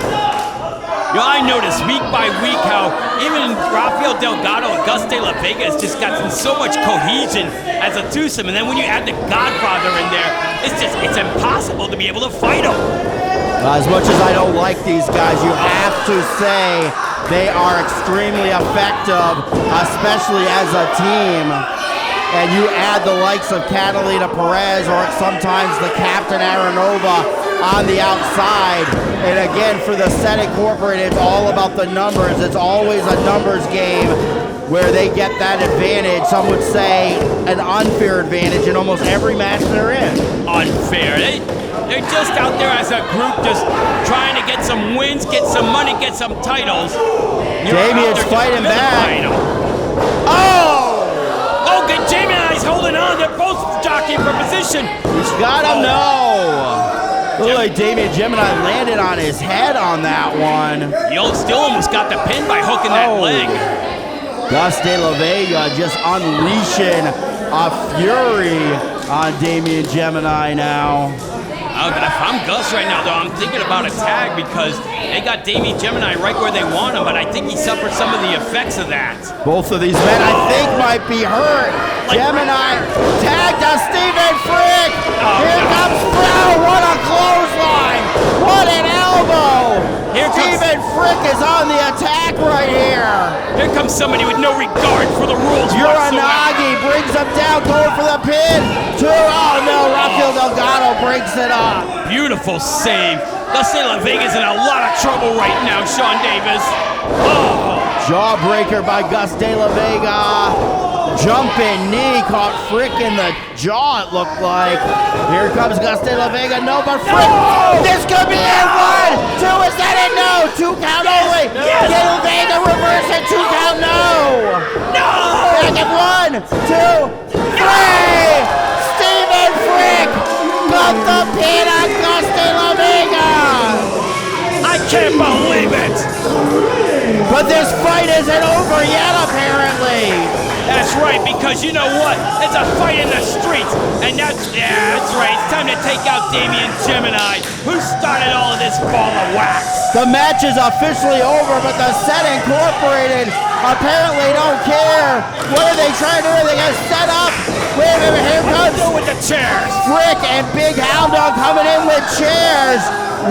You know, I notice week by week how even Rafael Delgado and Gus De La Vega has just gotten so much cohesion as a twosome, and then when you add the Godfather in there, it's impossible to be able to fight them. As much as I don't like these guys, you have to say They are extremely effective, especially as a team. And you add the likes of Catalina Perez or sometimes the Captain Aranova on the outside. And again, for the Set Incorporated, it's all about the numbers. It's always a numbers game where they get that advantage. Some would say an unfair advantage in almost every match they're in. Unfair. They're just out there as a group, just trying to get some wins, get some money, get some titles. Damien's fighting back. Oh! Okay, Gemini's holding on. They're both jockeying for position. He's got him, no. Looked like Damien Gemini landed on his head on that one. He still almost got the pin by hooking that leg. Gus De La Vega just unleashing a fury on Damien Gemini now. If I'm Gus right now, though, I'm thinking about a tag because they got Damien Gemini right where they want him, but I think he suffered some of the effects of that. Both of these men, I think, might be hurt. Gemini tagged to Steven Frick. Here comes Brown. What a clothesline. What an elbow. Steven Frick is on the attack right here. Here comes somebody with no regard for the rules. Uranagi brings him down, going for the pin. Oh no, Rafael Delgado breaks it up. Beautiful save. Gus De La Vega's in a lot of trouble right now, Sean Davis. Oh. Jawbreaker by Gus De La Vega. Jumping knee caught Frick in the jaw, it looked like. Here comes Gus De La Vega. No, but Frick. No! This could be it. 1, 2, is that it? No. 2 count only. Yes. De La Vega reverse it. 2 count. No. No. Second 1, 2, 3. Steven Frick got the pin on Gus De La Vega. I can't believe it. But this fight isn't over yet, apparently. That's right, because you know what? It's a fight in the streets, and that's right. It's time to take out Damien Gemini, who started all of this ball of wax. The match is officially over, but the Set Incorporated apparently don't care. What are they trying to do? They got set up. Wait a minute, here comes with the chairs. Frick and Big Hound Dog coming in with chairs,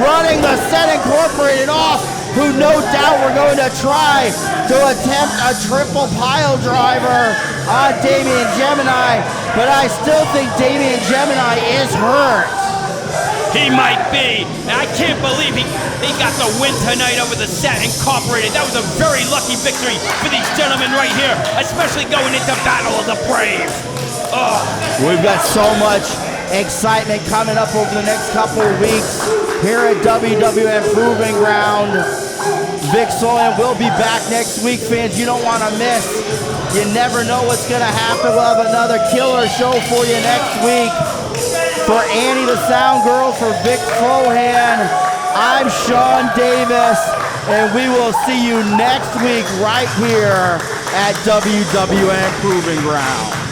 running the Set Incorporated off, who no doubt were going to try to attempt a triple pile driver on Damien Gemini, but I still think Damien Gemini is hurt. He might be. And I can't believe he got the win tonight over the Set Incorporated. That was a very lucky victory for these gentlemen right here, especially going into Battle of the Brave. Oh. We've got so much excitement coming up over the next couple of weeks here at WWN Proving Ground. Vic Soyan will be back next week, fans. You don't want to miss. You never know what's going to happen. We'll have another killer show for you next week. For Annie the Sound Girl, for Vic Flohan, I'm Sean Davis, and we will see you next week right here at WWN Proving Ground.